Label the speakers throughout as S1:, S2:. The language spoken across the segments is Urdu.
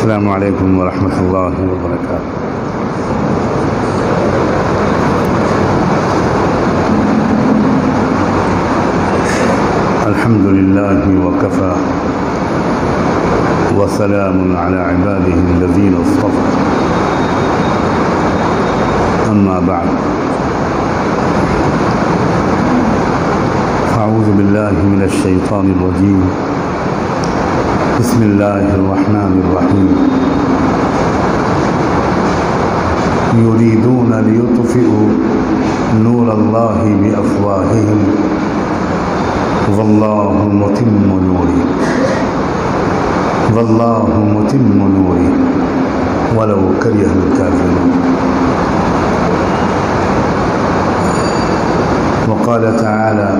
S1: السلام علیکم ورحمۃ اللہ وبرکاتہ۔ الحمد للہ وکفی وسلام علی عباده الذین اصطفى، اما بعد اعوذ باللہ من الشیطان الرجیم، بسم اللہ الرحمن الرحیم۔ یریدون لیطفئوا نور اللہ بافواہہم واللہ متم نورہ ولو کرہ الکافرون۔ وقال تعالی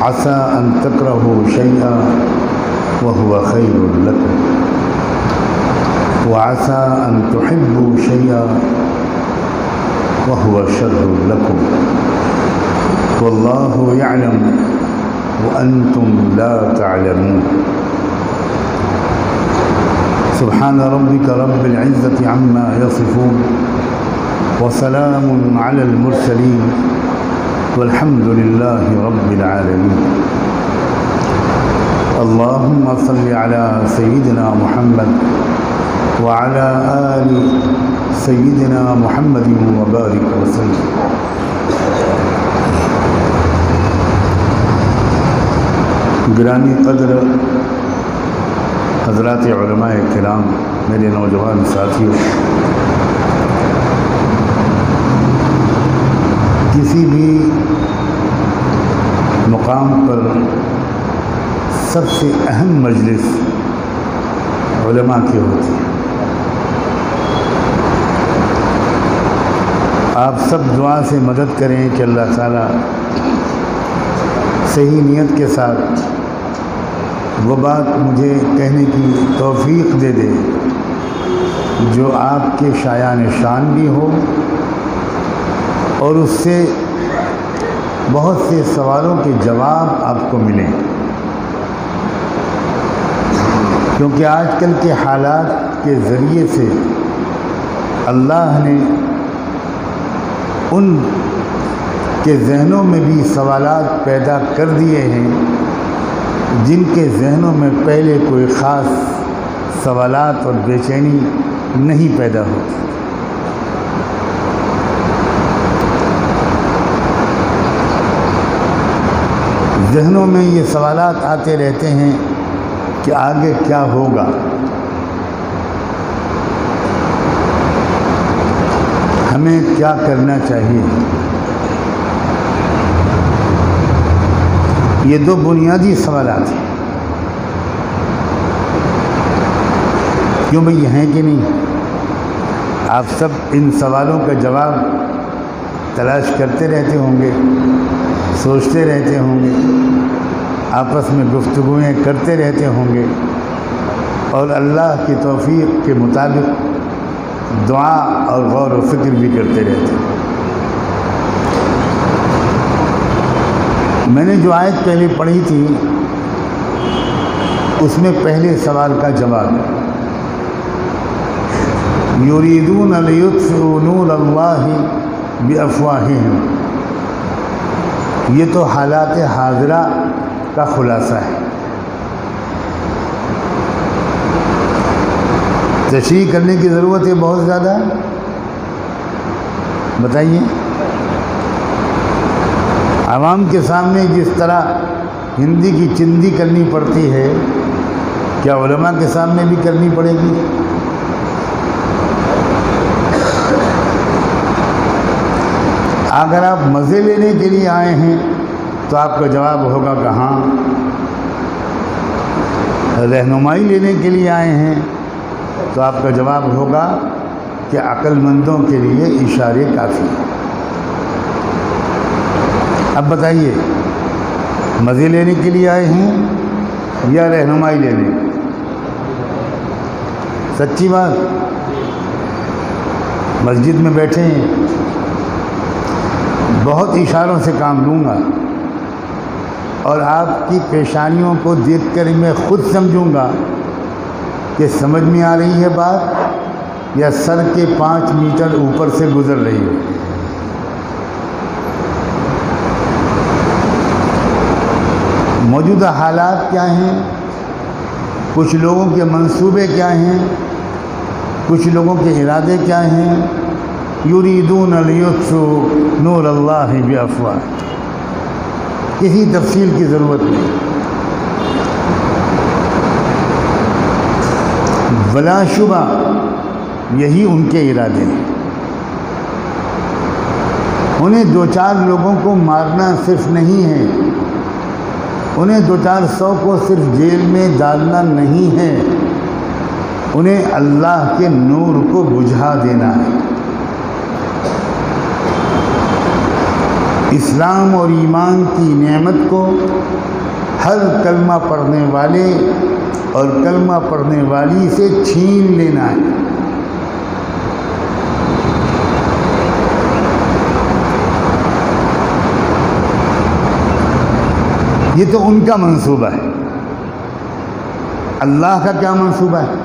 S1: عسى أن تكرهوا شيئا وهو خير لكم وعسى أن تحبوا شيئا وهو شر لكم والله يعلم وأنتم لا تعلمون۔ سبحان ربك رب العزة عما يصفون وسلام على المرسلين والحمد لله رب العالمين۔ اللهم صل على سيدنا محمد وعلى آل سيدنا محمد وبارك وسلم۔ گرامی قدر حضرات علماء کرام، میرے نوجوان ساتھیوں، کسی بھی مقام پر سب سے اہم مجلس علماء کی ہوتی ہے۔ آپ سب دعا سے مدد کریں کہ اللہ تعالیٰ صحیح نیت کے ساتھ وہ بات مجھے کہنے کی توفیق دے دے جو آپ کے شایان شان بھی ہو اور اس سے بہت سے سوالوں کے جواب آپ کو ملیں، کیونکہ آج کل کے حالات کے ذریعے سے اللہ نے ان کے ذہنوں میں بھی سوالات پیدا کر دیے ہیں جن کے ذہنوں میں پہلے کوئی خاص سوالات اور بے چینی نہیں پیدا ہوتی۔ ذہنوں میں یہ سوالات آتے رہتے ہیں کہ آگے کیا ہوگا، ہمیں کیا کرنا چاہیے۔ یہ دو بنیادی سوالات ہیں، کیوں بھئی ہیں کہ نہیں؟ آپ سب ان سوالوں کا جواب تلاش کرتے رہتے ہوں گے، سوچتے رہتے ہوں گے، آپس میں گفتگویں کرتے رہتے ہوں گے اور اللہ کی توفیق کے مطابق دعا اور غور و فکر بھی کرتے رہتے ہیں۔ میں نے جو آیت پہلے پڑھی تھی اس میں پہلے سوال کا جواب یریدون لیطفئوا نور اللہ بافواہہم، یہ تو حالات حاضرہ کا خلاصہ ہے۔ تشریح کرنے کی ضرورت ہے بہت زیادہ، بتائیے۔ عوام کے سامنے جس طرح ہندی کی چندی کرنی پڑتی ہے، کیا علماء کے سامنے بھی کرنی پڑے گی؟ اگر آپ مزے لینے کے لیے آئے ہیں تو آپ کا جواب ہوگا کہ ہاں، رہنمائی لینے کے لیے آئے ہیں تو آپ کا جواب ہوگا کہ عقل مندوں کے لیے اشارے کافی ہیں۔ اب بتائیے، مزے لینے کے لیے آئے ہیں یا رہنمائی لینے؟ سچی بات، مسجد میں بیٹھے ہیں، بہت اشاروں سے کام لوں گا، اور آپ کی پیشانیوں کو دیکھ کر میں خود سمجھوں گا کہ سمجھ میں آ رہی ہے بات یا سر کے 5 میٹر اوپر سے گزر رہی ہے۔ موجودہ حالات کیا ہیں، کچھ لوگوں کے منصوبے کیا ہیں، کچھ لوگوں کے ارادے کیا ہیں۔ یریدون لیطفئوا نور اللہ بافواہ، کسی تفصیل کی ضرورت نہیں۔ بلا شبہ یہی ان کے ارادے ہیں۔ انہیں 2-4 لوگوں کو مارنا صرف نہیں ہے، انہیں 200-400 کو صرف جیل میں ڈالنا نہیں ہے، انہیں اللہ کے نور کو بجھا دینا ہے۔ اسلام اور ایمان کی نعمت کو ہر کلمہ پڑھنے والے اور کلمہ پڑھنے والی سے چھین لینا ہے۔ یہ تو ان کا منصوبہ ہے۔ اللہ کا کیا منصوبہ ہے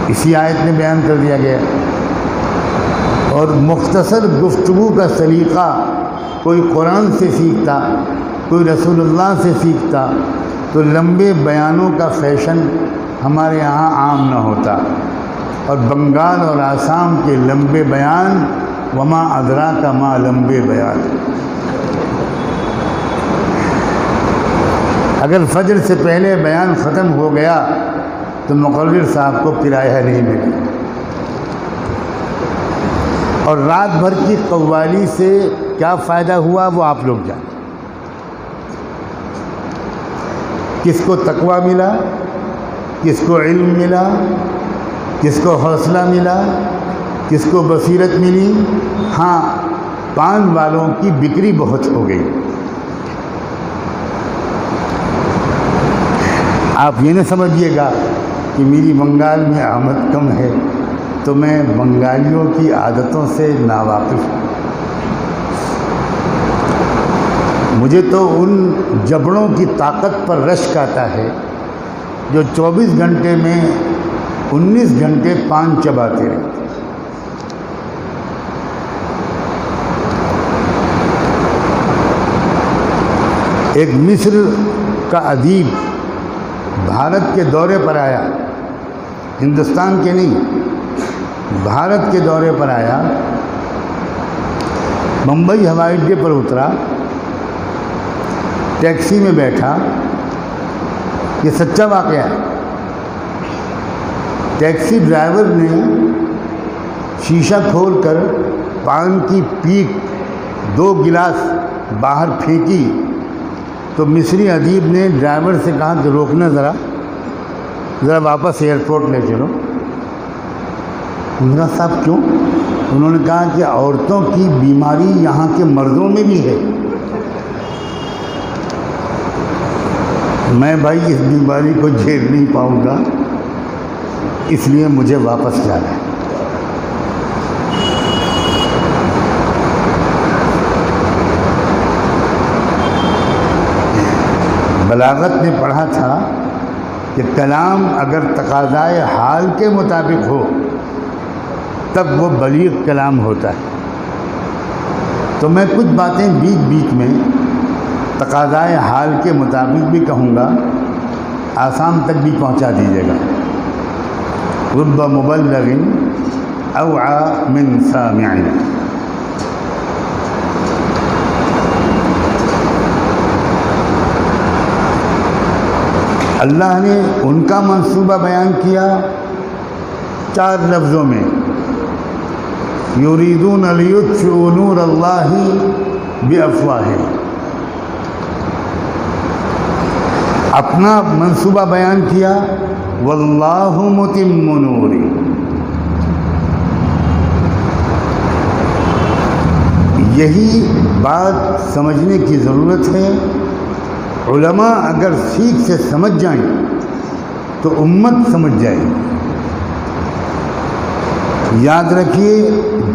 S1: اسی آیت میں بیان کر دیا گیا۔ اور مختصر گفتگو کا سلیقہ کوئی قرآن سے سیکھتا، کوئی رسول اللہ سے سیکھتا تو لمبے بیانوں کا فیشن ہمارے یہاں عام نہ ہوتا، اور بنگال اور آسام کے لمبے بیان وما ادراک ما لمبے بیان۔ اگر فجر سے پہلے بیان ختم ہو گیا تو مقرر صاحب کو کرایہ نہیں ملے، اور رات بھر کی قوالی سے کیا فائدہ ہوا وہ آپ لوگ جانیں۔ کس کو تقویٰ ملا، کس کو علم ملا، کس کو حوصلہ ملا، کس کو بصیرت ملی؟ ہاں، پان والوں کی بکری بہت ہو گئی۔ آپ یہ نہ سمجھیے گا کہ میری بنگال میں آمد کم ہے تو میں بنگالیوں کی عادتوں سے ناواقف ہوں۔ مجھے تو ان جبڑوں کی طاقت پر رشک آتا ہے جو 24 گھنٹے میں 19 گھنٹے پان چباتے رہتے۔ ایک مصر کا ادیب بھارت کے دورے پر آیا، ہندوستان کے نہیں، بھارت کے دورے پر آیا، ممبئی ہوائی اڈے پر اترا، ٹیکسی میں بیٹھا۔ یہ سچا واقعہ ہے۔ ٹیکسی ڈرائیور نے شیشہ کھول کر پان کی پیک 2 گلاس باہر پھینکی تو مصری ادیب نے ڈرائیور سے کہا کہ روکنا ذرا واپس ایئرپورٹ لے چلو۔ انہوں نے کہا صاحب کیوں؟ انہوں نے کہا کہ عورتوں کی بیماری یہاں کے مردوں میں بھی ہے، میں بھائی اس بیماری کو جھیل نہیں پاؤں گا، اس لیے مجھے واپس جانا ہے۔ بلاغت نے پڑھا تھا کہ کلام اگر تقاضائے حال کے مطابق ہو تب وہ بلیغ کلام ہوتا ہے۔ تو میں کچھ باتیں بیچ بیچ میں تقاضائے حال کے مطابق بھی کہوں گا، آسام تک بھی پہنچا دیجیے گا۔ رب مبلغ اوعى من سامع۔ اللہ نے ان کا منصوبہ بیان کیا 4 لفظوں میں، یریدون لیطفئوا نور اللہ بافواہہم۔ اپنا منصوبہ بیان کیا واللہ متم نورہ۔ یہی بات سمجھنے کی ضرورت ہے۔ علماء اگر سیکھ سے سمجھ جائیں تو امت سمجھ جائے گی۔ یاد رکھیے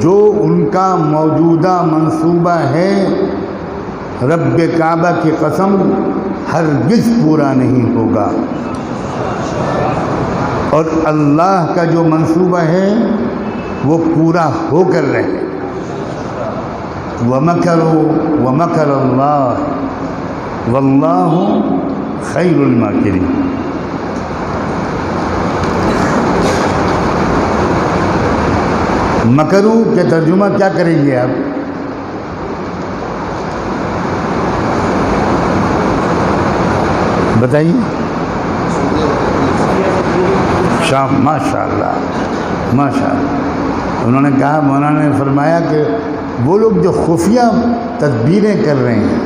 S1: جو ان کا موجودہ منصوبہ ہے رب کعبہ کی قسم ہرگز پورا نہیں ہوگا، اور اللہ کا جو منصوبہ ہے وہ پورا ہو کر رہے۔ وَمَكَرُوا وَمَكَرَ اللَّهُ وَاللَّهُ خَيْرُ الْمَاكِرِينَ۔ مکرو کے ترجمہ کیا کریں گے آپ؟ بتائیے۔ ماشاء اللہ ماشاء اللہ۔ انہوں نے کہا، مولانا نے فرمایا کہ وہ لوگ جو خفیہ تدبیریں کر رہے ہیں،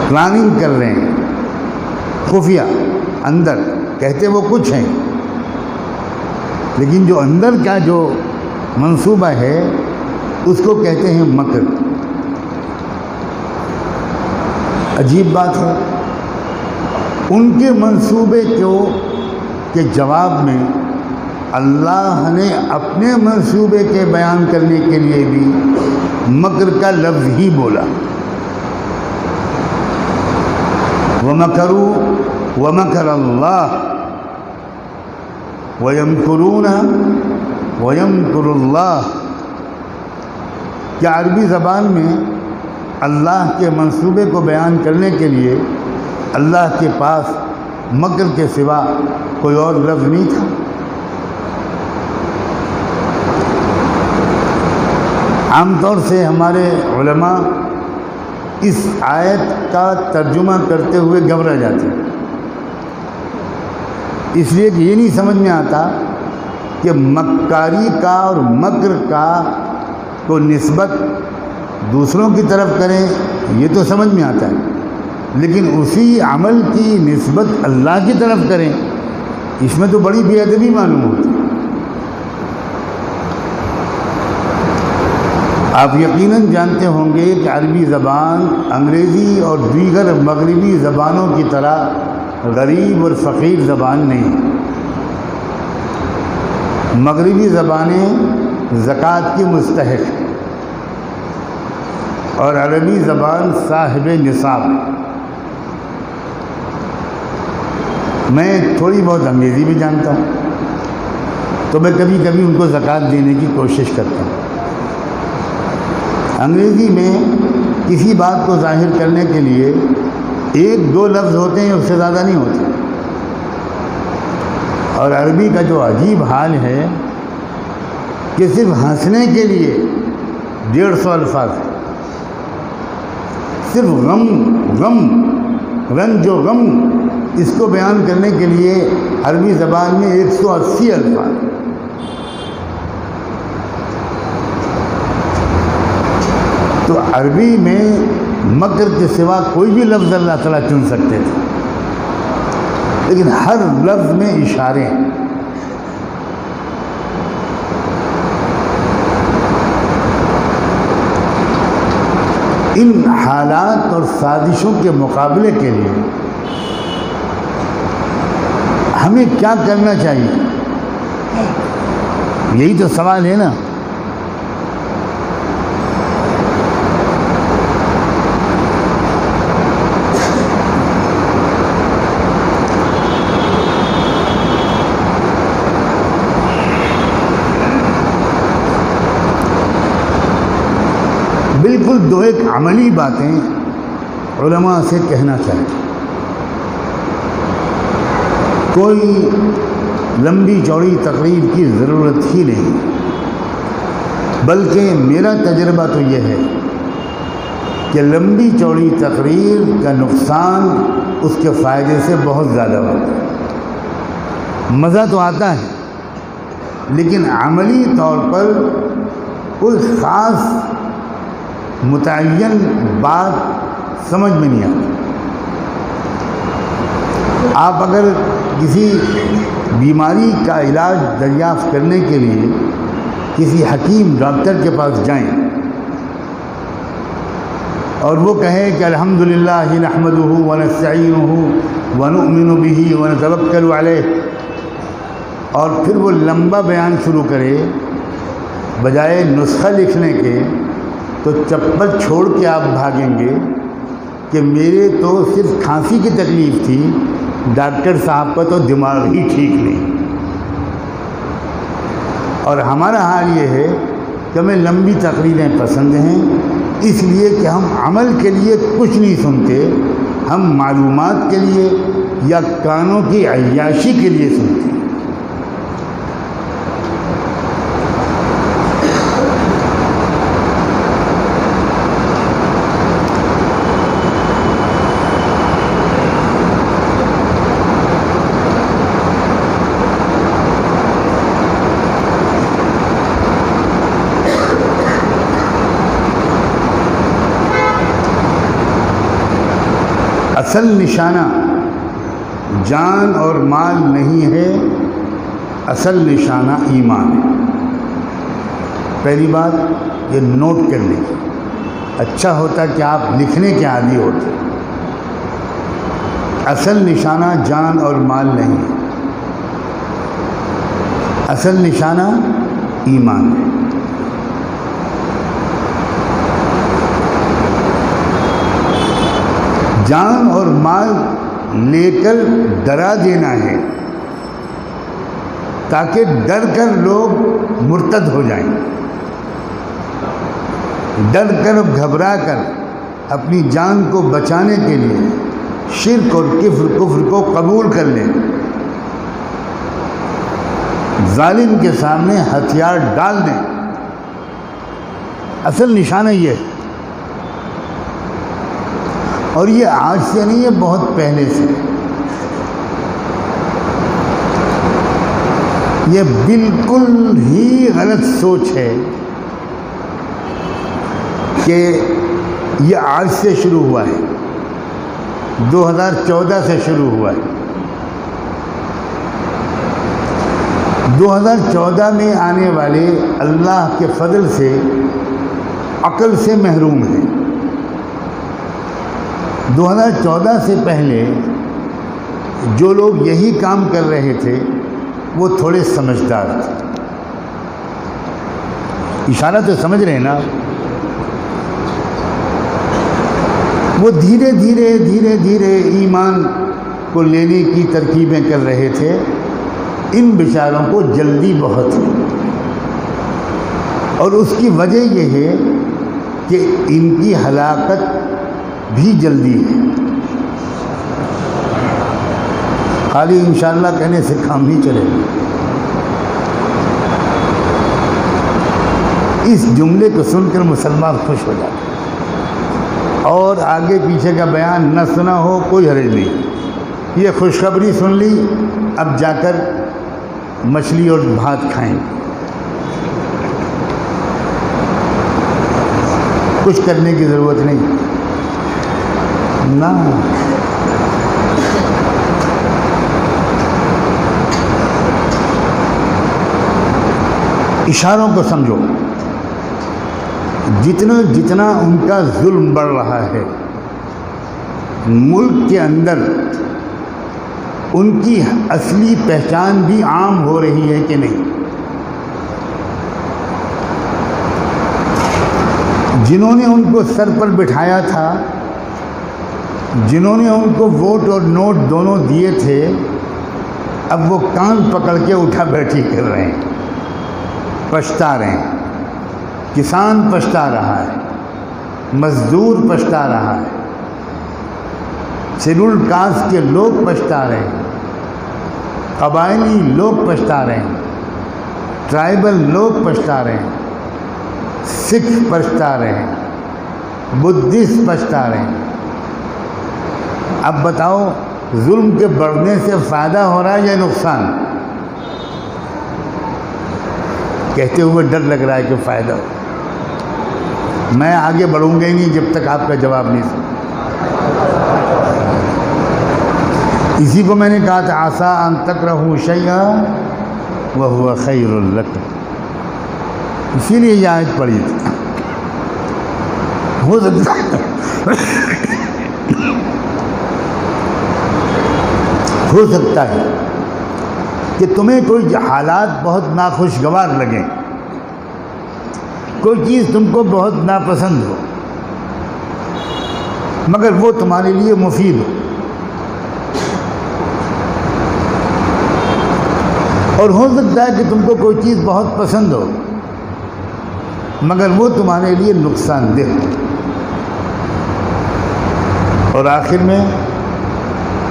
S1: پلاننگ کر رہے ہیں، خفیہ اندر کہتے وہ کچھ ہیں، لیکن جو اندر کا جو منصوبہ ہے اس کو کہتے ہیں مکر۔ عجیب بات ہے، ان کے منصوبے کے جواب میں اللہ نے اپنے منصوبے کے بیان کرنے کے لیے بھی مکر کا لفظ ہی بولا۔ وَمَكَرُوا وَمَكَرَ اللَّهُ وَيَمْكُرُونَ وَيَمْكُرُ اللَّهُ۔ کیا عربی زبان میں اللہ کے منصوبے کو بیان کرنے کے لیے اللہ کے پاس مکر کے سوا کوئی اور لفظ نہیں تھا؟ عام طور سے ہمارے علماء اس آیت کا ترجمہ کرتے ہوئے گھبرا جاتے ہیں، اس لیے کہ یہ نہیں سمجھ میں آتا کہ مکاری کا اور مکر کا کو نسبت دوسروں کی طرف کریں، یہ تو سمجھ میں آتا ہے، لیکن اسی عمل کی نسبت اللہ کی طرف کریں، اس میں تو بڑی بے ادبی معلوم ہوتی ہے۔ آپ یقیناً جانتے ہوں گے کہ عربی زبان انگریزی اور دیگر مغربی زبانوں کی طرح غریب اور فقیر زبان نہیں۔ مغربی زبانیں زکوٰۃ کی مستحق ہیں اور عربی زبان صاحب نصاب۔ میں تھوڑی بہت انگریزی بھی جانتا ہوں، تو میں کبھی کبھی ان کو زکوٰۃ دینے کی کوشش کرتا ہوں۔ انگریزی میں کسی بات کو ظاہر کرنے کے لیے ایک دو لفظ ہوتے ہیں، اس سے زیادہ نہیں ہوتے، اور عربی کا جو عجیب حال ہے کہ صرف ہنسنے کے لیے 150 الفاظ ہیں، صرف غم رنج و غم اس کو بیان کرنے کے لیے عربی زبان میں 180 الفاظ ہیں۔ تو عربی میں مکر کے سوا کوئی بھی لفظ اللہ تعالیٰ چن سکتے تھے، لیکن ہر لفظ میں اشارے ہیں۔ ان حالات اور سازشوں کے مقابلے کے لیے ہمیں کیا کرنا چاہیے؟ یہی تو سوال ہے نا۔ بالکل دو ایک عملی باتیں علماء سے کہنا چاہتے ہیں۔ کوئی لمبی چوڑی تقریر کی ضرورت ہی نہیں، بلکہ میرا تجربہ تو یہ ہے کہ لمبی چوڑی تقریر کا نقصان اس کے فائدے سے بہت زیادہ ہوتا ہے۔ مزہ تو آتا ہے، لیکن عملی طور پر کوئی خاص متعین بات سمجھ میں نہیں آتی۔ آپ اگر کسی بیماری کا علاج دریافت کرنے کے لیے کسی حکیم ڈاکٹر کے پاس جائیں اور وہ کہے کہ الحمدللہ نحمدہ ونستعینہ ونؤمن بہ ونتوکل علیہ، اور پھر وہ لمبا بیان شروع کرے بجائے نسخہ لکھنے کے تو چپل چھوڑ کے آپ بھاگیں گے کہ میرے تو صرف کھانسی کی تکلیف تھی، ڈاکٹر صاحب کا تو دماغ ہی ٹھیک نہیں۔ اور ہمارا حال یہ ہے کہ ہمیں لمبی تقریریں پسند ہیں، اس لیے کہ ہم عمل کے لیے کچھ نہیں سنتے، ہم معلومات کے لیے یا کانوں کی عیاشی کے لیے سنتے ہیں۔ اصل نشانہ جان اور مال نہیں ہے، اصل نشانہ ایمان ہے۔ پہلی بات یہ نوٹ کر لیں، اچھا ہوتا کہ آپ لکھنے کے عادی ہوتے۔ اصل نشانہ جان اور مال نہیں ہے، اصل نشانہ ایمان ہے۔ جان اور مال لے کر ڈرا دینا ہے تاکہ ڈر کر لوگ مرتد ہو جائیں، ڈر کر گھبرا کر اپنی جان کو بچانے کے لیے شرک اور کفر کو قبول کر لیں، ظالم کے سامنے ہتھیار ڈال دیں۔ اصل نشانہ یہ ہے، اور یہ آج سے نہیں ہے، بہت پہلے سے۔ یہ بالکل ہی غلط سوچ ہے کہ یہ آج سے شروع ہوا ہے، 2014 سے شروع ہوا ہے۔ 2014 میں آنے والے اللہ کے فضل سے عقل سے محروم ہیں۔ 2014 سے پہلے جو لوگ یہی کام کر رہے تھے وہ تھوڑے سمجھدار تھے۔ اشارہ تو سمجھ رہے ہیں نا؟ وہ دھیرے دھیرے ایمان کو لینے کی ترکیبیں کر رہے تھے۔ ان بیچاروں کو جلدی بہت ہے، اور اس کی وجہ یہ ہے کہ ان کی ہلاکت بھی جلدی ہے۔ خالی انشاءاللہ کہنے سے کام نہیں چلے گا۔ اس جملے کو سن کر مسلمان خوش ہو جاتے ہیں، اور آگے پیچھے کا بیان نہ سنا ہو کوئی حرج نہیں، یہ خوشخبری سن لی، اب جا کر مچھلی اور بھات کھائیں گے، کچھ کرنے کی ضرورت نہیں نا۔ اشاروں کو سمجھو، جتنا ان کا ظلم بڑھ رہا ہے، ملک کے اندر ان کی اصلی پہچان بھی عام ہو رہی ہے کہ نہیں؟ جنہوں نے ان کو سر پر بٹھایا تھا، جنہوں نے ان کو ووٹ اور نوٹ دونوں دیے تھے، اب وہ کان پکڑ کے اٹھا بیٹھی کر رہے ہیں، پچھتا رہے ہیں۔ کسان پچھتا رہا ہے، مزدور پچھتا رہا ہے، شیڈولڈ کاسٹ کے لوگ پچھتا رہے ہیں، قبائلی لوگ پچھتا رہے ہیں، ٹرائبل لوگ پچھتا رہے ہیں، سکھ پچھتا رہے ہیں، بدھسٹ پچھتا رہے ہیں۔ اب بتاؤ ظلم کے بڑھنے سے فائدہ ہو رہا ہے یا نقصان؟ کہتے ہوئے ڈر لگ رہا ہے کہ فائدہ ہو۔ میں آگے بڑھوں گا ہی نہیں جب تک آپ کا جواب نہیں سنا۔ اسی کو میں نے کہا تھا عسیٰ ان تکرہوا شیئا وہو خیر لکم، اسی لیے یہ آیت پڑھی تھی۔ ہو سکتا ہے کہ تمہیں کوئی حالات بہت ناخوشگوار لگیں، کوئی چیز تم کو بہت ناپسند ہو مگر وہ تمہارے لیے مفید ہو، اور ہو سکتا ہے کہ تم کو کوئی چیز بہت پسند ہو مگر وہ تمہارے لیے نقصان دہ ہو، اور آخر میں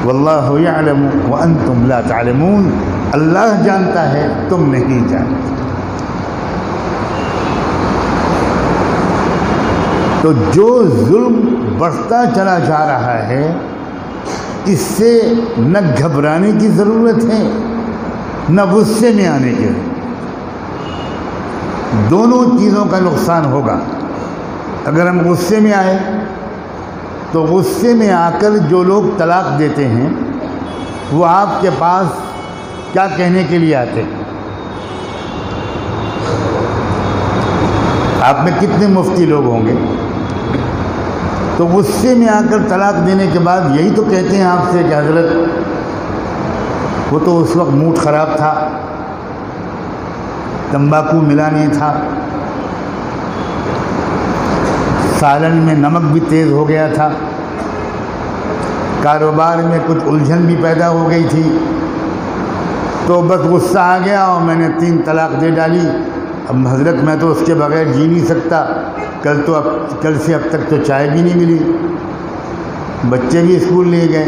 S1: واللہ یعلم وانتم لا تعلمون، اللہ جانتا ہے تم نہیں جانتے۔ تو جو ظلم بڑھتا چلا جا رہا ہے اس سے نہ گھبرانے کی ضرورت ہے نہ غصے میں آنے کی، دونوں چیزوں کا نقصان ہوگا۔ اگر ہم غصے میں آئے تو غصے میں آ کر جو لوگ طلاق دیتے ہیں وہ آپ کے پاس کیا کہنے کے لیے آتے ہیں؟ آپ میں کتنے مفتی لوگ ہوں گے؟ تو غصے میں آ کر طلاق دینے کے بعد یہی تو کہتے ہیں آپ سے کہ حضرت وہ تو اس وقت موڈ خراب تھا، تمباکو ملا نہیں تھا، سالن میں نمک بھی تیز ہو گیا تھا، کاروبار میں کچھ الجھن بھی پیدا ہو گئی تھی، تو بس غصہ آ گیا اور میں نے 3 طلاق دے ڈالی۔ اب حضرت میں تو اس کے بغیر جی نہیں سکتا، کل سے اب تک تو چائے بھی نہیں ملی، بچے بھی اسکول لے گئے،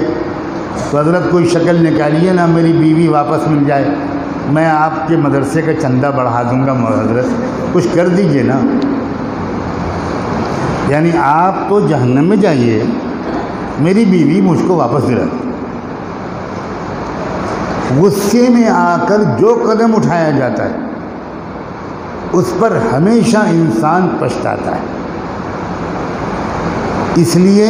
S1: تو حضرت کوئی شکل نکالیے نا میری بیوی واپس مل جائے، میں آپ کے مدرسے کا چندہ بڑھا دوں گا، حضرت کچھ کر دیجئے نا۔ یعنی آپ تو جہنم میں جائیے، میری بیوی مجھ کو واپس دلا دے۔ غصے میں آ کر جو قدم اٹھایا جاتا ہے اس پر ہمیشہ انسان پچھتاتا ہے۔ اس لیے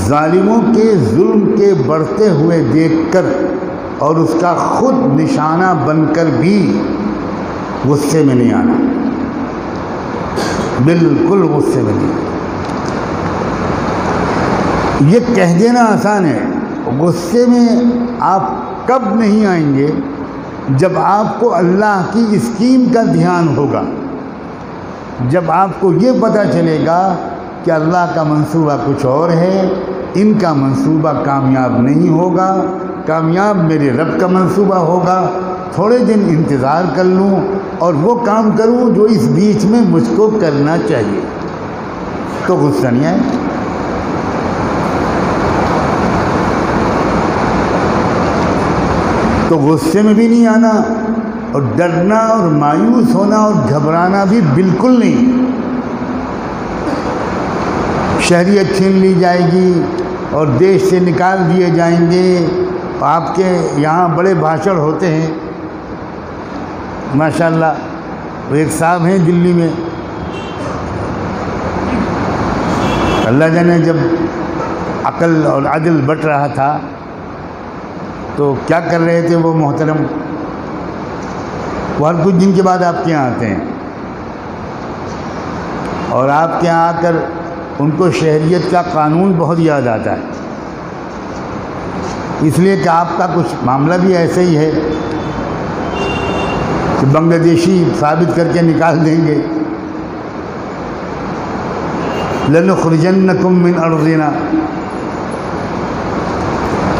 S1: ظالموں کے ظلم کے بڑھتے ہوئے دیکھ کر اور اس کا خود نشانہ بن کر بھی غصے میں نہیں آنا، بالکل غصے میں نہیں۔ یہ کہہ دینا آسان ہے، غصے میں آپ کب نہیں آئیں گے؟ جب آپ کو اللہ کی اسکیم کا دھیان ہوگا، جب آپ کو یہ پتہ چلے گا کہ اللہ کا منصوبہ کچھ اور ہے، ان کا منصوبہ کامیاب نہیں ہوگا، کامیاب میرے رب کا منصوبہ ہوگا، تھوڑے دن انتظار کر لوں اور وہ کام کروں جو اس بیچ میں مجھ کو کرنا چاہیے، تو غصہ نہیں آئے۔ تو غصے میں بھی نہیں آنا، اور ڈرنا اور مایوس ہونا اور گھبرانا بھی بالکل نہیں۔ شہریت چھین لی جائے گی اور دیش سے نکال دیے جائیں گے۔ آپ کے یہاں بڑے بھاشڑ ہوتے ہیں ماشاءاللہ، وہ ایک صاحب ہیں دلی میں، اللہ جانے جب عقل اور عدل بٹ رہا تھا تو کیا کر رہے تھے وہ محترم، وہ ہر کچھ دن کے بعد آپ کے یہاں آتے ہیں اور آپ کے یہاں آ کر ان کو شہریت کا قانون بہت یاد آتا ہے، اس لیے کہ آپ کا کچھ معاملہ بھی ایسا ہی ہے کہ بنگلہ دیشی ثابت کر کے نکال دیں گے، لَنُخْرِجَنَّكُم مِّنْ أَرْضِنَا۔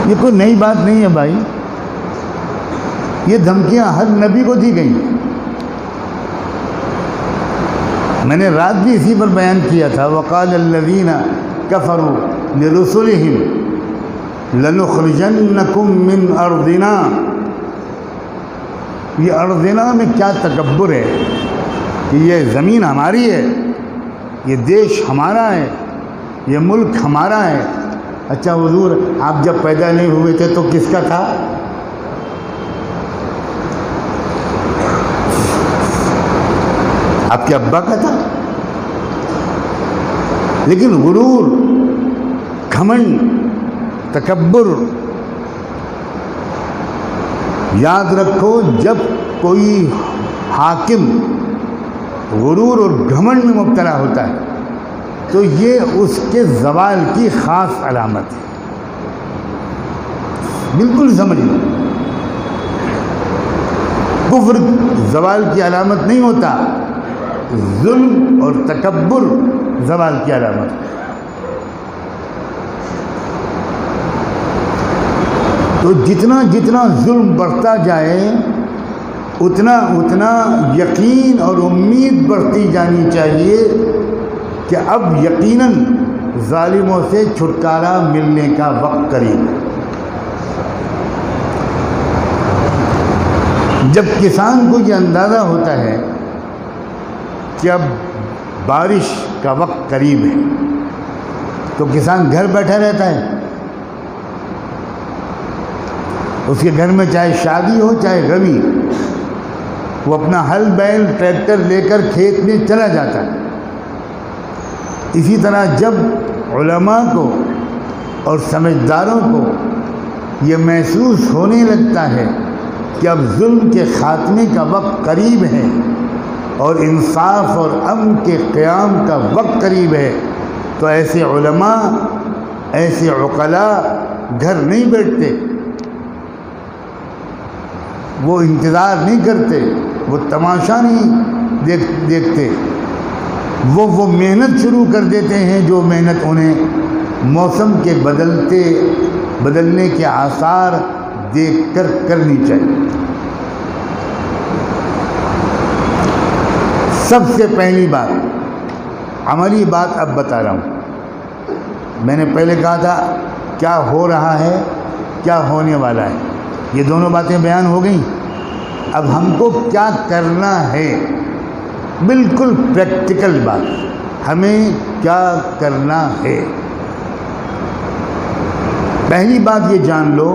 S1: یہ کوئی نئی بات نہیں ہے بھائی، یہ دھمکیاں ہر نبی کو دی گئیں۔ میں نے رات بھی اسی پر بیان کیا تھا، وَقَالَ الَّذِينَ كَفَرُوا لِرُسُلِهِمْ لَنُخْرِجَنَّكُم مِّنْ أَرْضِنَا۔ یہ ارضنا میں کیا تکبر ہے کہ یہ زمین ہماری ہے، یہ دیش ہمارا ہے، یہ ملک ہمارا ہے۔ اچھا حضور آپ جب پیدا نہیں ہوئے تھے تو کس کا تھا؟ آپ کے ابا کا تھا؟ لیکن غرور، گھمنڈ، تکبر، یاد رکھو جب کوئی حاکم غرور اور گھمنڈ میں مبتلا ہوتا ہے تو یہ اس کے زوال کی خاص علامت ہے، بالکل سمجھ لو۔ کفر زوال کی علامت نہیں ہوتا، ظلم اور تکبر زوال کی علامت ہے۔ تو جتنا جتنا ظلم بڑھتا جائے اتنا اتنا یقین اور امید بڑھتی جانی چاہیے کہ اب یقیناً ظالموں سے چھٹکارا ملنے کا وقت قریب ہے۔ جب کسان کو یہ اندازہ ہوتا ہے کہ اب بارش کا وقت قریب ہے تو کسان گھر بیٹھا رہتا ہے۔ اس کے گھر میں چاہے شادی ہو چاہے غمی، وہ اپنا ہل بیل ٹریکٹر لے کر کھیت میں چلا جاتا ہے۔ اسی طرح جب علماء کو اور سمجھداروں کو یہ محسوس ہونے لگتا ہے کہ اب ظلم کے خاتمے کا وقت قریب ہے اور انصاف اور امن کے قیام کا وقت قریب ہے، تو ایسے علماء، ایسے عقلاء گھر نہیں بیٹھتے، وہ انتظار نہیں کرتے، وہ تماشا نہیں دیکھتے، وہ محنت شروع کر دیتے ہیں جو محنت انہیں موسم کے بدلنے کے آثار دیکھ کر کرنی چاہیے۔ سب سے پہلی بات، عملی بات اب بتا رہا ہوں۔ میں نے پہلے کہا تھا کیا ہو رہا ہے، کیا ہونے والا ہے، یہ دونوں باتیں بیان ہو گئیں۔ اب ہم کو کیا کرنا ہے، بالکل پریکٹیکل بات، ہمیں کیا کرنا ہے۔ پہلی بات یہ جان لو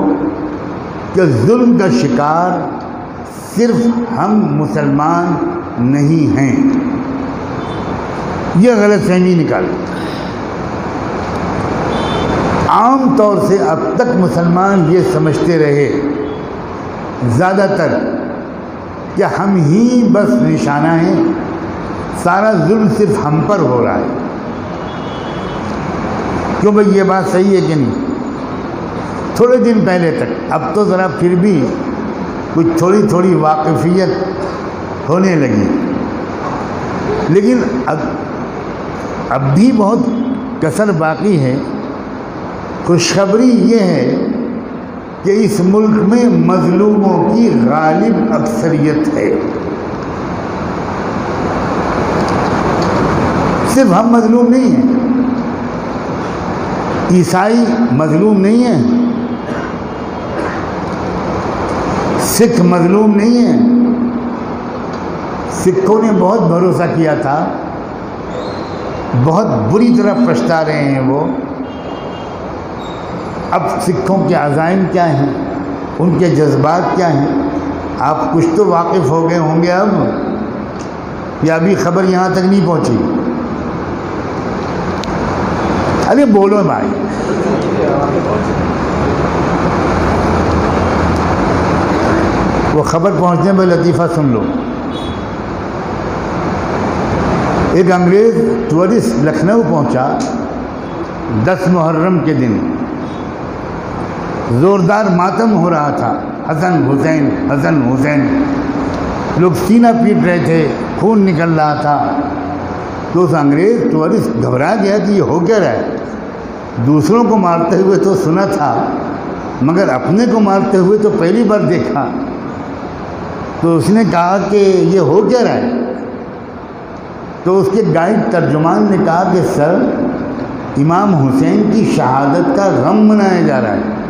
S1: کہ ظلم کا شکار صرف ہم مسلمان نہیں ہیں، یہ غلط فہمی نکال۔ عام طور سے اب تک مسلمان یہ سمجھتے رہے زیادہ تر کہ ہم ہی بس نشانہ ہیں، سارا ظلم صرف ہم پر ہو رہا ہے۔ کیوں بھئی یہ بات صحیح ہے کہ نہیں؟ تھوڑے دن پہلے تک، اب تو ذرا پھر بھی کچھ تھوڑی تھوڑی واقفیت ہونے لگی، لیکن اب بھی بہت کسر باقی ہے۔ خوشخبری یہ ہے کہ اس ملک میں مظلوموں کی غالب اکثریت ہے۔ صرف ہم مظلوم نہیں ہیں، عیسائی مظلوم نہیں ہیں، سکھ مظلوم نہیں ہیں۔ سکھوں نے بہت بھروسہ کیا تھا، بہت بری طرح پچھتا رہے ہیں وہ۔ اب سکھوں کے عزائم کیا ہیں، ان کے جذبات کیا ہیں، آپ کچھ تو واقف ہو گئے ہوں گے اب، یا ابھی خبر یہاں تک نہیں پہنچی؟ ارے بولو بھائی۔ وہ خبر پہنچنے میں لطیفہ سن لو۔ ایک انگریز ٹورسٹ لکھنؤ پہنچا 10 محرم کے دن، زوردار ماتم ہو رہا تھا، حسن حسین حسن حسین، لوگ سینہ پیٹ رہے تھے، خون نکل رہا تھا۔ تو اس انگریز ٹورسٹ گھبرا گیا کہ یہ ہو کیا رہا ہے، دوسروں کو مارتے ہوئے تو سنا تھا مگر اپنے کو مارتے ہوئے تو پہلی بار دیکھا۔ تو اس نے کہا کہ یہ ہو کیا رہا ہے؟ تو اس کے گائیڈ ترجمان نے کہا کہ سر، امام حسین کی شہادت کا غم منایا جا رہا ہے۔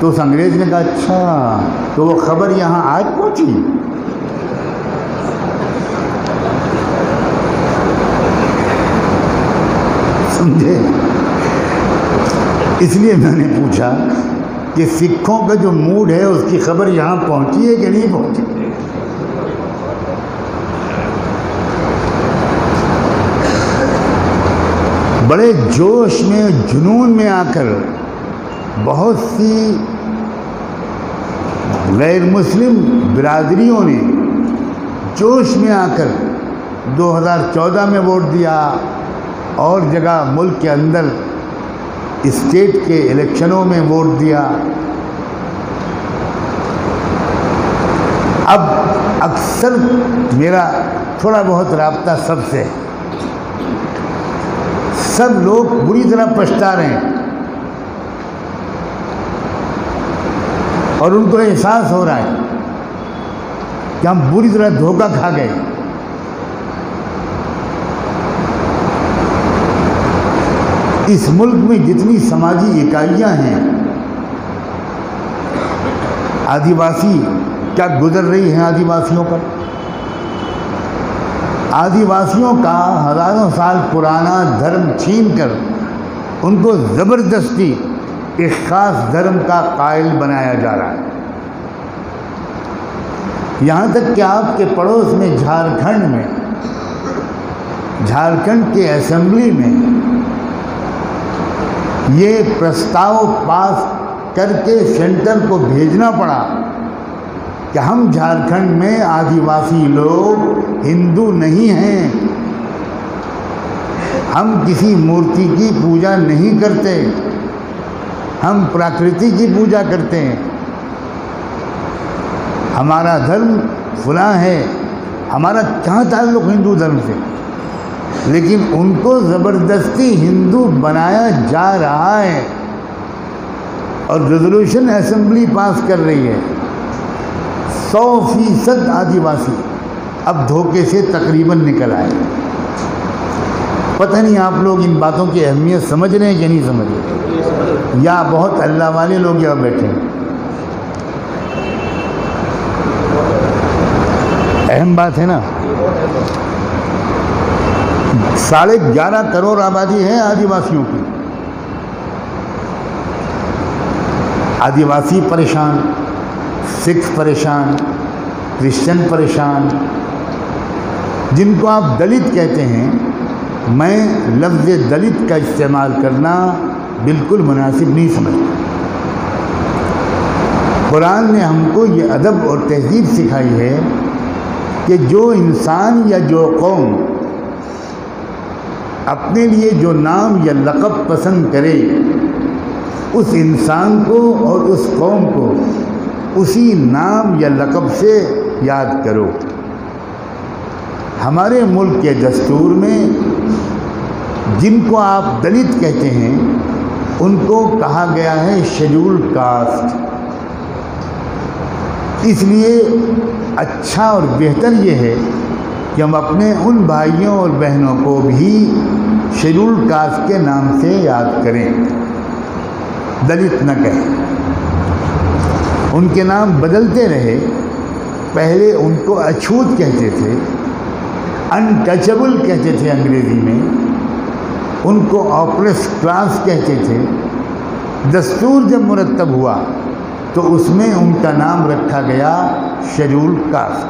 S1: تو اس انگریز نے کہا اچھا، تو وہ خبر یہاں آج پہنچی؟ سمجھے؟ اس لیے میں نے پوچھا کہ سکھوں کا جو موڈ ہے اس کی خبر یہاں پہنچی ہے کہ نہیں پہنچی؟ بڑے جوش میں، جنون میں آ کر بہت سی غیر مسلم برادریوں نے جوش میں آ کر 2014 میں ووٹ دیا، اور جگہ ملک کے اندر اسٹیٹ کے الیکشنوں میں ووٹ دیا۔ اب اکثر میرا تھوڑا بہت رابطہ سب سے ہے۔ سب لوگ بری طرح پچھتا رہے ہیں اور ان کو احساس ہو رہا ہے کہ ہم بری طرح دھوکہ کھا گئے۔ اس ملک میں جتنی سماجی اکائیاں ہیں، آدیواسی کیا گزر رہی ہیں آدیواسیوں پر؟ آدیواسیوں کا ہزاروں سال پرانا دھرم چھین کر ان کو زبردستی ایک خاص دھرم کا قائل بنایا جا رہا ہے۔ یہاں تک کہ آپ کے پڑوس میں جھارکھنڈ کے اسمبلی میں یہ پرستاؤ پاس کر کے سینٹر کو بھیجنا پڑا کہ ہم جھارکھنڈ میں آدیواسی لوگ ہندو نہیں ہیں، ہم کسی مورتی کی پوجا نہیں کرتے، ہم پراکرتی کی پوجا کرتے ہیں، ہمارا دھرم فلاں ہے، ہمارا کہاں تعلق ہندو دھرم سے؟ لیکن ان کو زبردستی ہندو بنایا جا رہا ہے اور ریزولوشن اسمبلی پاس کر رہی ہے۔ 100% آدیواسی اب دھوکے سے تقریباً نکل آئے۔ پتہ نہیں آپ لوگ ان باتوں کی اہمیت سمجھ رہے ہیں کہ نہیں سمجھ رہے، یا بہت اللہ والے لوگ یہاں بیٹھے ہیں۔ اہم بات ہے نا، 11.5 کروڑ آبادی ہے آدیواسیوں کی۔ آدیواسی پریشان، سکھ پریشان، کرسچن پریشان، جن کو آپ دلت کہتے ہیں۔ میں لفظ دلت کا استعمال کرنا بالکل مناسب نہیں سمجھتا۔ قرآن نے ہم کو یہ ادب اور تہذیب سکھائی ہے کہ جو انسان یا جو قوم اپنے لیے جو نام یا لقب پسند کرے، اس انسان کو اور اس قوم کو اسی نام یا لقب سے یاد کرو۔ ہمارے ملک کے دستور میں جن کو آپ دلت کہتے ہیں ان کو کہا گیا ہے شیڈول کاسٹ۔ اس لیے اچھا اور بہتر یہ ہے کہ ہم اپنے ان بھائیوں اور بہنوں کو بھی شیڈول کاسٹ کے نام سے یاد کریں، دلت نہ کہیں۔ ان کے نام بدلتے رہے، پہلے ان کو اچھوت کہتے تھے، انٹچبل کہتے تھے انگریزی میں، ان کو آپریس کلاس کہتے تھے۔ دستور جب مرتب ہوا تو اس میں ان کا نام رکھا گیا شیڈول کاسٹ۔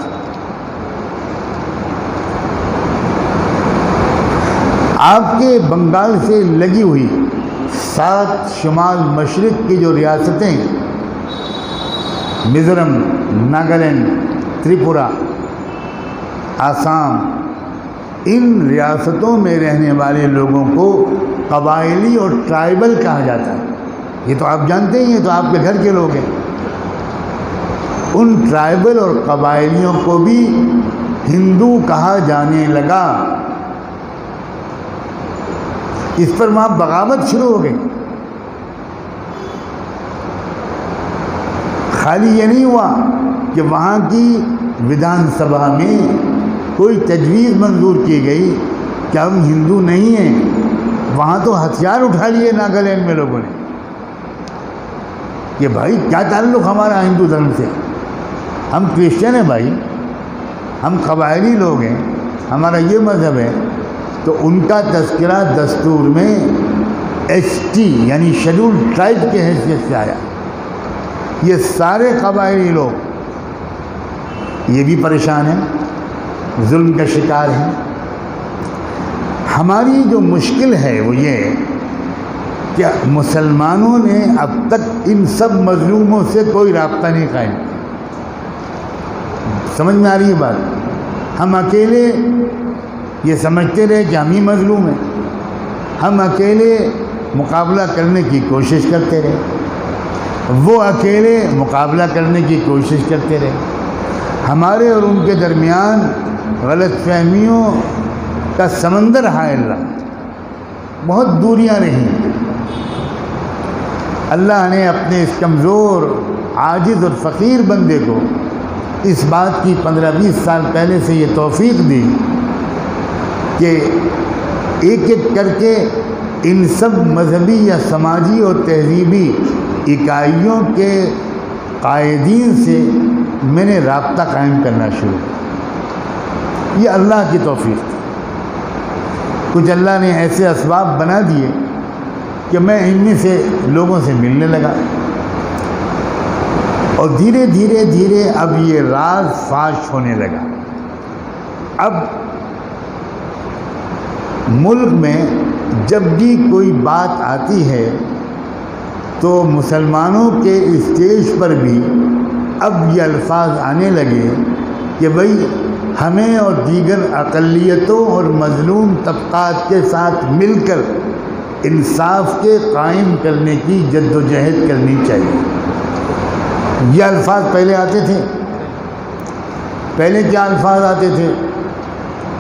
S1: آپ کے بنگال سے لگی ہوئی 7 شمال مشرق کی جو ریاستیں، میزورم، ناگالینڈ، تریپورہ، آسام، ان ریاستوں میں رہنے والے لوگوں کو قبائلی اور ٹرائبل کہا جاتا ہے۔ یہ تو آپ جانتے ہیں، یہ تو آپ کے گھر کے لوگ ہیں۔ ان ٹرائبل اور قبائلیوں کو بھی ہندو کہا جانے لگا۔ اس پر وہاں بغاوت شروع ہو گئی۔ خالی یہ نہیں ہوا کہ وہاں کی ودھان سبھا میں کوئی تجویز منظور کی گئی کہ ہم ہندو نہیں ہیں، وہاں تو ہتھیار اٹھا لیے ناگالینڈ میں لوگوں نے کہ بھائی کیا تعلق ہمارا ہندو دھرم سے، ہم کرسچن ہیں بھائی، ہم قبائلی لوگ ہیں، ہمارا یہ مذہب ہے۔ تو ان کا تذکرہ دستور میں ST یعنی شیڈول ٹرائب کے حیثیت سے آیا۔ یہ سارے قبائلی لوگ یہ بھی پریشان ہیں، ظلم کا شکار ہیں۔ ہماری جو مشکل ہے وہ یہ کہ مسلمانوں نے اب تک ان سب مظلوموں سے کوئی رابطہ نہیں قائم کیا۔ سمجھ میں آ رہی ہے بات؟ ہم اکیلے یہ سمجھتے رہے کہ ہم ہی مظلوم ہیں، ہم اکیلے مقابلہ کرنے کی کوشش کرتے رہے، وہ اکیلے مقابلہ کرنے کی کوشش کرتے رہے۔ ہمارے اور ان کے درمیان غلط فہمیوں کا سمندر حائل رہا، بہت دوریاں رہیں۔ اللہ نے اپنے اس کمزور، عاجز اور فقیر بندے کو اس بات کی 15-20 سال پہلے سے یہ توفیق دی کہ ایک ایک کر کے ان سب مذہبی یا سماجی اور تہذیبی اکائیوں کے قائدین سے میں نے رابطہ قائم کرنا شروع کیا۔ یہ اللہ کی توفیق تھی۔ کچھ اللہ نے ایسے اسباب بنا دیے کہ میں ان میں سے لوگوں سے ملنے لگا، اور دھیرے دھیرے دھیرے اب یہ راز فاش ہونے لگا۔ اب ملک میں جب بھی کوئی بات آتی ہے تو مسلمانوں کے اسٹیج پر بھی اب یہ الفاظ آنے لگے کہ بھئی ہمیں اور دیگر اقلیتوں اور مظلوم طبقات کے ساتھ مل کر انصاف کے قائم کرنے کی جد و جہد کرنی چاہیے۔ یہ الفاظ پہلے آتے تھے؟ پہلے کیا الفاظ آتے تھے؟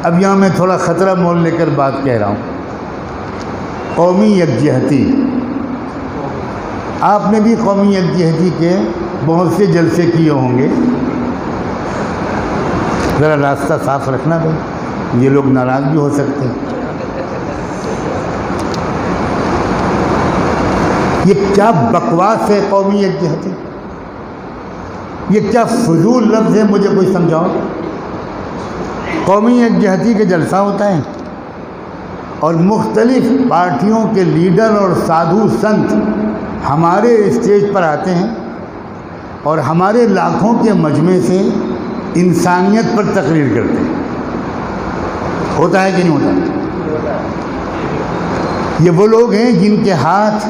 S1: اب یہاں میں تھوڑا خطرہ مول لے کر بات کہہ رہا ہوں۔ قومی یکجہتی، آپ نے بھی قومی یکجہتی کے بہت سے جلسے کیے ہوں گے، ذرا راستہ صاف رکھنا بھائی، یہ لوگ ناراض بھی ہو سکتے ہیں۔ یہ کیا بکواس ہے قومی یکجہتی؟ یہ کیا فضول لفظ ہے؟ مجھے کوئی سمجھاؤ۔ قومی یکجہتی کے جلسہ ہوتا ہے اور مختلف پارٹیوں کے لیڈر اور سادھو سنت ہمارے اسٹیج پر آتے ہیں اور ہمارے لاکھوں کے مجمع سے انسانیت پر تقریر کرتے ہیں۔ ہوتا ہے کہ نہیں ہوتا؟ یہ وہ لوگ ہیں جن کے ہاتھ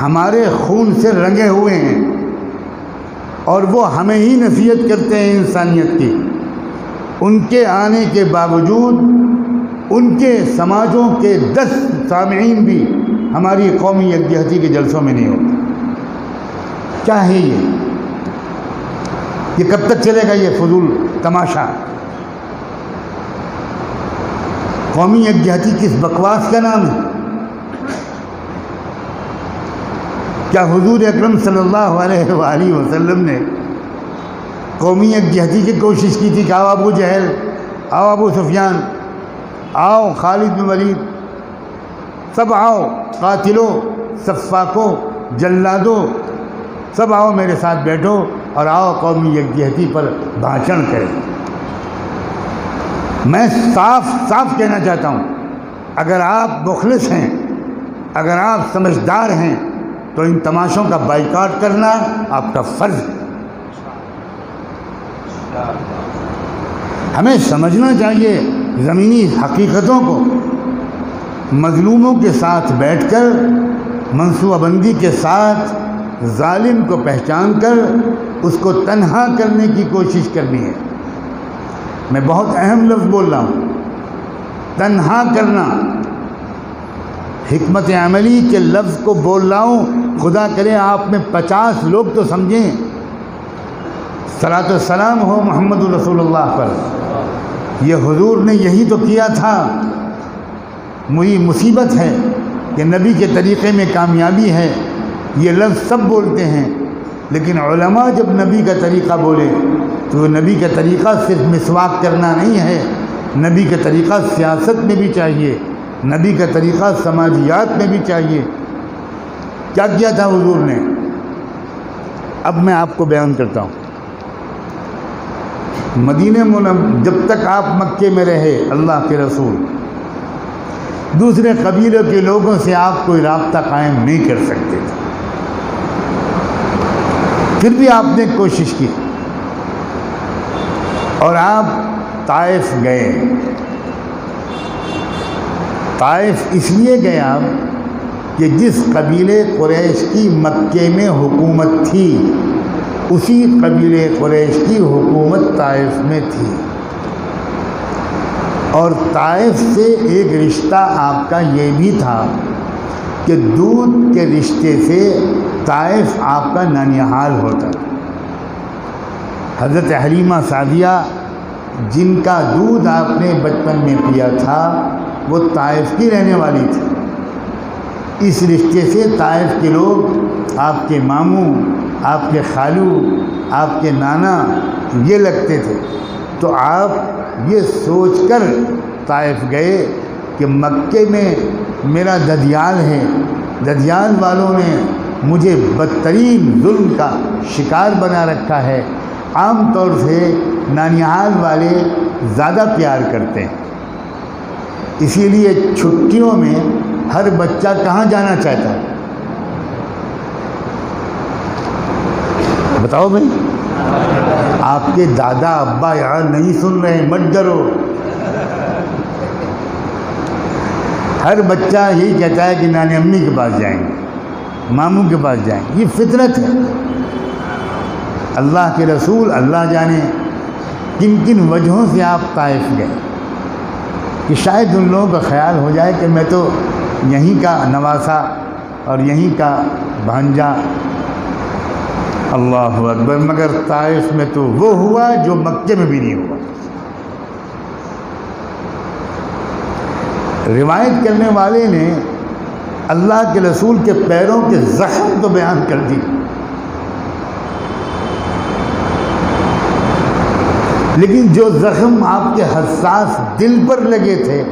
S1: ہمارے خون سے رنگے ہوئے ہیں اور وہ ہمیں ہی نصیحت کرتے ہیں انسانیت کی۔ ان کے آنے کے باوجود ان کے سماجوں کے 10 سامعین بھی ہماری قومی یکجہتی کے جلسوں میں نہیں ہوتے۔ کیا ہے یہ کب تک چلے گا یہ فضول تماشا؟ قومی یکجہتی کس بکواس کا نام ہے؟ کیا حضور اکرم صلی اللہ علیہ وآلہ وسلم نے قومی یکجہتی کی کوشش کی تھی کہ آؤ ابو جہل، آؤ ابو سفیان، آؤ خالد بن ولید، سب آؤ، قاتلوں، سفاکوں، جلادوں، سب آؤ میرے ساتھ بیٹھو اور آؤ قومی یکجہتی پر بھاشن کریں؟ میں صاف صاف کہنا چاہتا ہوں، اگر آپ مخلص ہیں، اگر آپ سمجھدار ہیں تو ان تماشوں کا بائیکاٹ کرنا آپ کا فرض ہے۔ ہمیں سمجھنا چاہیے زمینی حقیقتوں کو، مظلوموں کے ساتھ بیٹھ کر، منصوبہ بندی کے ساتھ ظالم کو پہچان کر اس کو تنہا کرنے کی کوشش کرنی ہے۔ میں بہت اہم لفظ بول رہا ہوں، تنہا کرنا۔ حکمت عملی کے لفظ کو بول رہا ہوں، خدا کرے آپ میں 50 لوگ تو سمجھیں۔ صلاۃ والسلام ہو محمد رسول اللہ پر۔ یہ حضور نے یہی تو کیا تھا۔ مجھے مصیبت ہے کہ نبی کے طریقے میں کامیابی ہے، یہ لفظ سب بولتے ہیں، لیکن علماء جب نبی کا طریقہ بولے تو نبی کا طریقہ صرف مسواک کرنا نہیں ہے، نبی کا طریقہ سیاست میں بھی چاہیے، نبی کا طریقہ سماجیات میں بھی چاہیے۔ کیا کیا تھا حضور نے؟ اب میں آپ کو بیان کرتا ہوں۔ مدینہ منورہ جب تک آپ مکے میں رہے اللہ کے رسول، دوسرے قبیلوں کے لوگوں سے آپ کوئی رابطہ قائم نہیں کر سکتے تھے، پھر بھی آپ نے کوشش کی اور آپ طائف گئے۔ طائف اس لیے گئے آپ کہ جس قبیلے قریش کی مکے میں حکومت تھی، اسی قبیلے قریش کی حکومت طائف میں تھی، اور طائف سے ایک رشتہ آپ کا یہ بھی تھا کہ دودھ کے رشتے سے طائف آپ کا نانیہال ہوتا۔ حضرت حلیمہ سعدیہ جن کا دودھ آپ نے بچپن میں پیا تھا وہ طائف کی رہنے والی تھی. اس رشتے سے طائف کے لوگ آپ کے ماموں، آپ کے خالو، آپ کے نانا یہ لگتے تھے. تو آپ یہ سوچ کر طائف گئے کہ مکے میں میرا ددیال ہے، ددیال والوں نے مجھے بدترین ظلم کا شکار بنا رکھا ہے. عام طور سے نانیہال والے زیادہ پیار کرتے ہیں، اسی لیے چھٹیوں میں ہر بچہ کہاں جانا چاہتا ہے؟ بتاؤ بھائی. آپ کے دادا ابا یہاں نہیں سن رہے ہیں، مت ڈرو. ہر بچہ یہی کہتا ہے کہ نانی امی کے پاس جائیں گے، ماموں کے پاس جائیں گے. یہ فطرت ہے. اللہ کے رسول اللہ جانے کن کن وجہوں سے آپ طائف گئے کہ شاید ان لوگوں کا خیال ہو جائے کہ میں تو یہیں کا نواسا اور یہیں کا بھانجا. اللہ اکبر. مگر طائف میں تو وہ ہوا جو مکے میں بھی نہیں ہوا. روایت کرنے والے نے اللہ کے رسول کے پیروں کے زخم تو بیان کر دی، لیکن جو زخم آپ کے حساس دل پر لگے تھے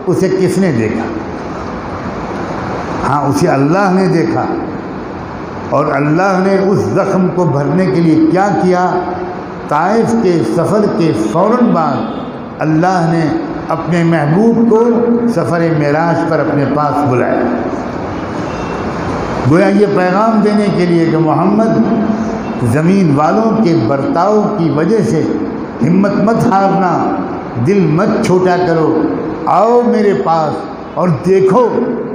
S1: اسے کس نے دیکھا؟ ہاں، اسے اللہ نے دیکھا. اور اللہ نے اس زخم کو بھرنے کے لیے کیا کیا؟ طائف کے سفر کے فوراً بعد اللہ نے اپنے محبوب کو سفر معراج پر اپنے پاس بلایا، گویا یہ پیغام دینے کے لیے کہ محمد، زمین والوں کے برتاؤ کی وجہ سے ہمت مت ہارنا، دل مت چھوٹا کرو، آؤ میرے پاس اور دیکھو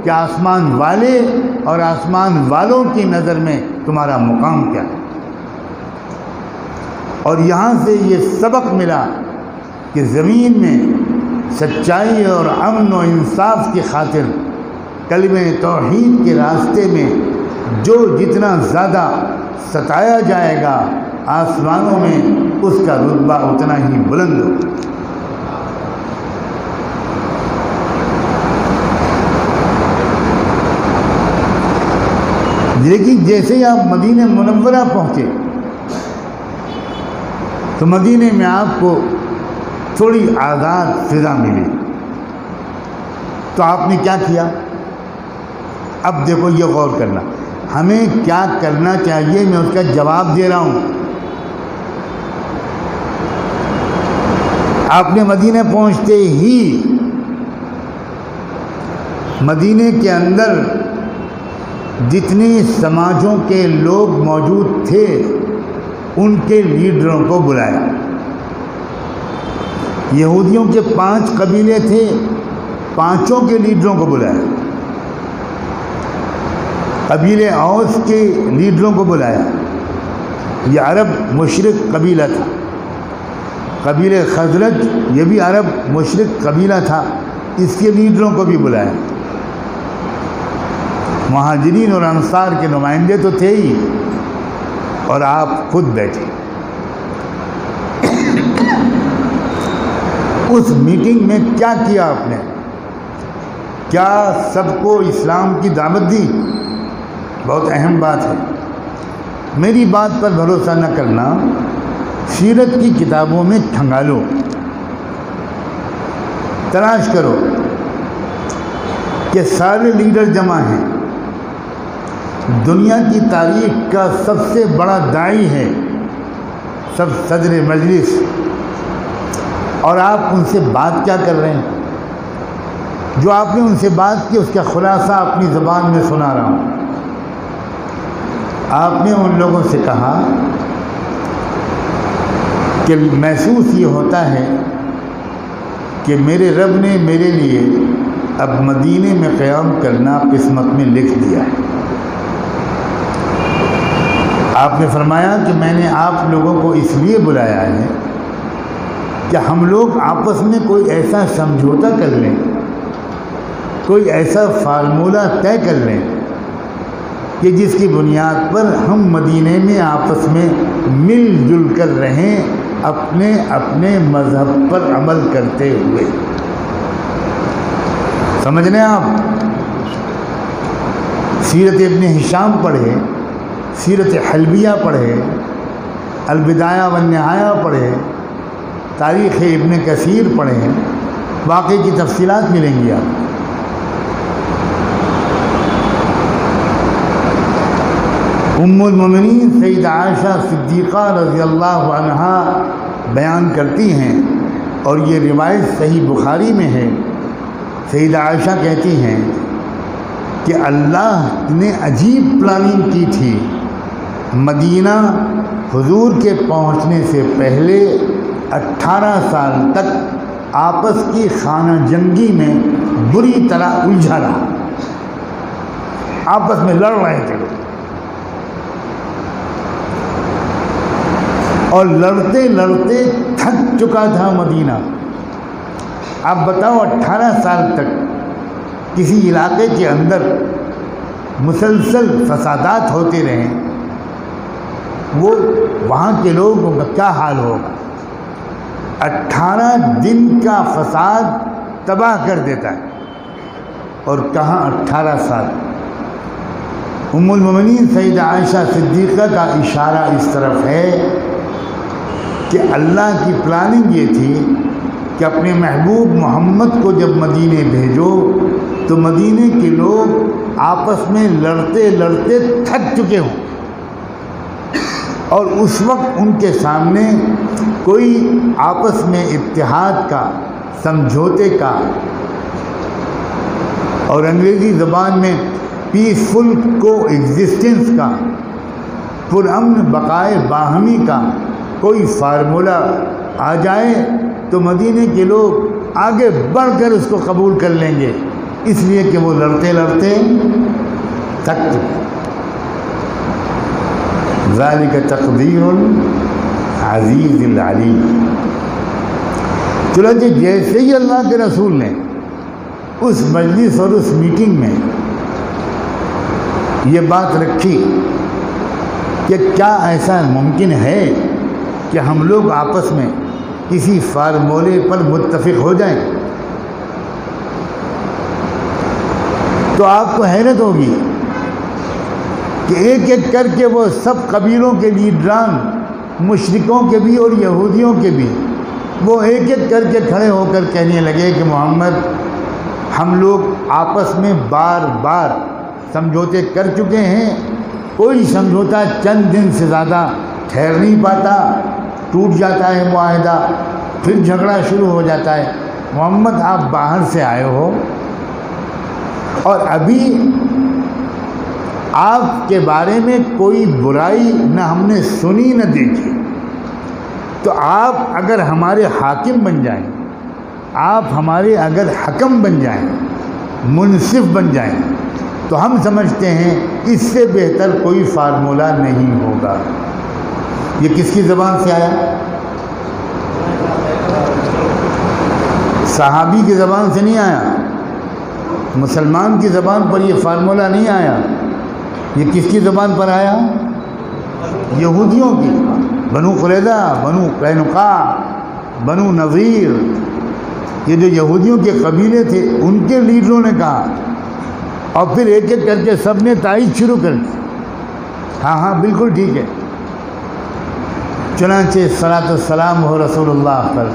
S1: کہ آسمان والے اور آسمان والوں کی نظر میں تمہارا مقام کیا ہے. اور یہاں سے یہ سبق ملا کہ زمین میں سچائی اور امن و انصاف کی خاطر کلمہ توحید کے راستے میں جو جتنا زیادہ ستایا جائے گا، آسمانوں میں اس کا رتبہ اتنا ہی بلند ہو. لیکن جیسے ہی آپ مدینہ منورہ پہنچے تو مدینے میں آپ کو تھوڑی آزاد فضا ملی. تو آپ نے کیا کیا؟ اب دیکھو، یہ غور کرنا، ہمیں کیا کرنا چاہیے میں اس کا جواب دے رہا ہوں. آپ نے مدینہ پہنچتے ہی مدینے کے اندر جتنے سماجوں کے لوگ موجود تھے ان کے لیڈروں کو بلایا. یہودیوں کے 5 قبیلے تھے، 5 کے لیڈروں کو بلایا. قبیلے اوس کے لیڈروں کو بلایا، یہ عرب مشرق قبیلہ تھا. قبیلے خزرج، یہ بھی عرب مشرق قبیلہ تھا، اس کے لیڈروں کو بھی بلایا. مہاجرین اور انصار کے نمائندے تو تھے ہی، اور آپ خود بیٹھے. اس میٹنگ میں کیا کیا آپ نے؟ کیا سب کو اسلام کی دعوت دی؟ بہت اہم بات ہے. میری بات پر بھروسہ نہ کرنا، سیرت کی کتابوں میں کھنگالو، تلاش کرو کہ سارے لیڈر جمع ہیں. دنیا کی تاریخ کا سب سے بڑا داعی ہے سب صدر مجلس، اور آپ ان سے بات کیا کر رہے ہیں؟ جو آپ نے ان سے بات کی اس کا خلاصہ اپنی زبان میں سنا رہا ہوں. آپ نے ان لوگوں سے کہا کہ محسوس یہ ہوتا ہے کہ میرے رب نے میرے لیے اب مدینے میں قیام کرنا قسمت میں لکھ دیا ہے. آپ نے فرمایا کہ میں نے آپ لوگوں کو اس لیے بلایا ہے کہ ہم لوگ آپس میں کوئی ایسا سمجھوتا کر لیں، کوئی ایسا فارمولہ طے کر لیں کہ جس کی بنیاد پر ہم مدینے میں آپس میں مل جل کر رہیں اپنے اپنے مذہب پر عمل کرتے ہوئے. سمجھ لیں آپ، سیرت ابن ہشام پڑھے، سیرت حلبیہ پڑھے، البدایہ والنہایہ پڑھے، تاریخ ابن کثیر پڑھیں، واقعے کی تفصیلات ملیں گی آپ. ام المومنین سیدہ عائشہ صدیقہ رضی اللہ عنہا بیان کرتی ہیں، اور یہ روایت صحیح بخاری میں ہے. سیدہ عائشہ کہتی ہیں کہ اللہ نے عجیب پلاننگ کی تھی. مدینہ حضور کے پہنچنے سے پہلے 18 سال تک آپس کی خانہ جنگی میں بری طرح الجھا رہا، آپس میں لڑ رہے تھے اور لڑتے لڑتے تھک چکا تھا مدینہ. اب بتاؤ 18 سال تک کسی علاقے کے اندر مسلسل فسادات ہوتے رہیں، وہ وہاں کے لوگوں کا کیا حال ہوگا؟ 18 دن کا فساد تباہ کر دیتا ہے، اور کہاں 18 سال. ام المومنین سیدہ عائشہ صدیقہ کا اشارہ اس طرف ہے کہ اللہ کی پلاننگ یہ تھی کہ اپنے محبوب محمد کو جب مدینے بھیجو تو مدینے کے لوگ آپس میں لڑتے لڑتے تھک چکے ہوں، اور اس وقت ان کے سامنے کوئی آپس میں اتحاد کا، سمجھوتے کا، اور انگریزی زبان میں پیسفل کو ایگزسٹنس کا، پرامن بقائے باہمی کا کوئی فارمولہ آ جائے تو مدینے کے لوگ آگے بڑھ کر اس کو قبول کر لیں گے، اس لیے کہ وہ لڑتے لڑتے تھک چکے. ذالک تقدیر عزیز العلیم. چنانچہ جیسے ہی اللہ کے رسول نے اس مجلس اور اس میٹنگ میں یہ بات رکھی کہ کیا ایسا ممکن ہے کہ ہم لوگ آپس میں کسی فارمولے پر متفق ہو جائیں، تو آپ کو حیرت ہوگی کہ ایک ایک کر کے وہ سب قبیلوں کے لیڈران، مشرکوں کے بھی اور یہودیوں کے بھی، وہ ایک ایک کر کے کھڑے ہو کر کہنے لگے کہ محمد، ہم لوگ آپس میں بار بار سمجھوتے کر چکے ہیں، کوئی سمجھوتا چند دن سے زیادہ ٹھہر نہیں پاتا، ٹوٹ جاتا ہے معاہدہ، پھر جھگڑا شروع ہو جاتا ہے. محمد آپ باہر سے آئے ہو اور ابھی آپ کے بارے میں کوئی برائی نہ ہم نے سنی نہ دیکھی، تو آپ اگر ہمارے حاکم بن جائیں، آپ ہمارے اگر حکم بن جائیں، منصف بن جائیں، تو ہم سمجھتے ہیں اس سے بہتر کوئی فارمولہ نہیں ہوگا. یہ کس کی زبان سے آیا؟ صحابی کی زبان سے نہیں آیا، مسلمان کی زبان پر یہ فارمولہ نہیں آیا. یہ کس کی زبان پر آیا؟ یہودیوں کی. بنو قریظہ، بنو قینقاع، بنو نذیر، یہ جو یہودیوں کے قبیلے تھے ان کے لیڈروں نے کہا، اور پھر ایک ایک کر کے سب نے تائید شروع کر دی. ہاں ہاں بالکل ٹھیک ہے. چنانچہ صلاۃ والسلام ہو رسول اللہ پر.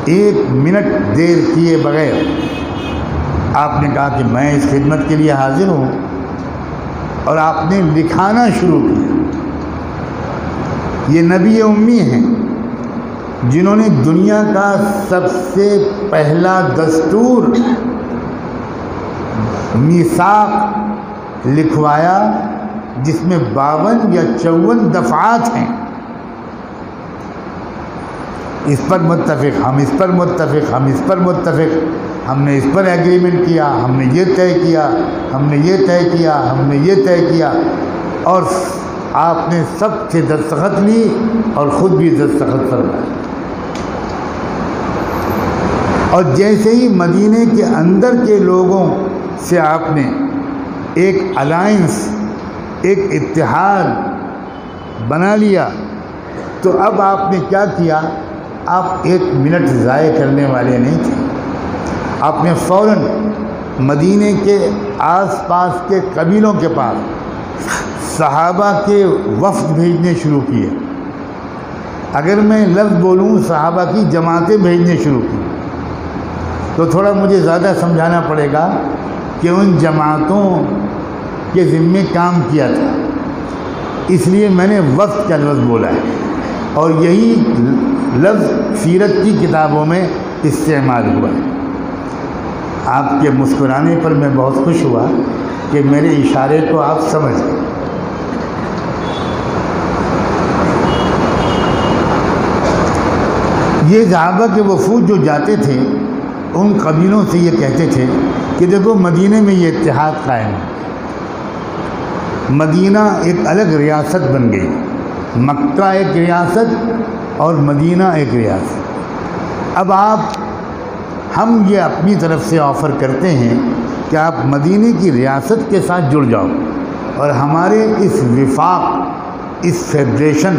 S1: ایک منٹ دیر کیے بغیر آپ نے کہا کہ میں اس خدمت کے لیے حاضر ہوں، اور آپ نے لکھانا شروع کیا. یہ نبی امی ہیں جنہوں نے دنیا کا سب سے پہلا دستور میثاق لکھوایا، جس میں 52 یا 54 دفعات ہیں. اس پر متفق، ہم اس پر متفق، ہم اس پر متفق، ہم نے اس پر ایگریمنٹ کیا، ہم نے یہ طے کیا، ہم نے یہ طے کیا، ہم نے یہ طے کیا، اور آپ نے سب سے دستخط لی اور خود بھی دستخط فرمائے. اور جیسے ہی مدینے کے اندر کے لوگوں سے آپ نے ایک الائنس، ایک اتحاد بنا لیا، تو اب آپ نے کیا کیا؟ آپ 1 منٹ ضائع کرنے والے نہیں تھے، آپ نے فوراً مدینے کے آس پاس کے قبیلوں کے پاس صحابہ کے وفد بھیجنے شروع کیے۔ اگر میں لفظ بولوں صحابہ کی جماعتیں بھیجنے شروع کی تو تھوڑا مجھے زیادہ سمجھانا پڑے گا کہ ان جماعتوں کے ذمے کام کیا تھا، اس لیے میں نے وفد کا لفظ بولا ہے، اور یہی لفظ سیرت کی کتابوں میں استعمال ہوا ہے۔ آپ کے مسکرانے پر میں بہت خوش ہوا کہ میرے اشارے کو آپ سمجھ گئے۔ یہ صحابہ کے وفود جو جاتے تھے ان قبیلوں سے یہ کہتے تھے کہ دیکھو مدینے میں یہ اتحاد قائم ہے، مدینہ ایک الگ ریاست بن گئی، مکہ ایک ریاست اور مدینہ ایک ریاست۔ اب ہم یہ اپنی طرف سے آفر کرتے ہیں کہ آپ مدینے کی ریاست کے ساتھ جڑ جاؤ اور ہمارے اس وفاق، اس فیڈریشن،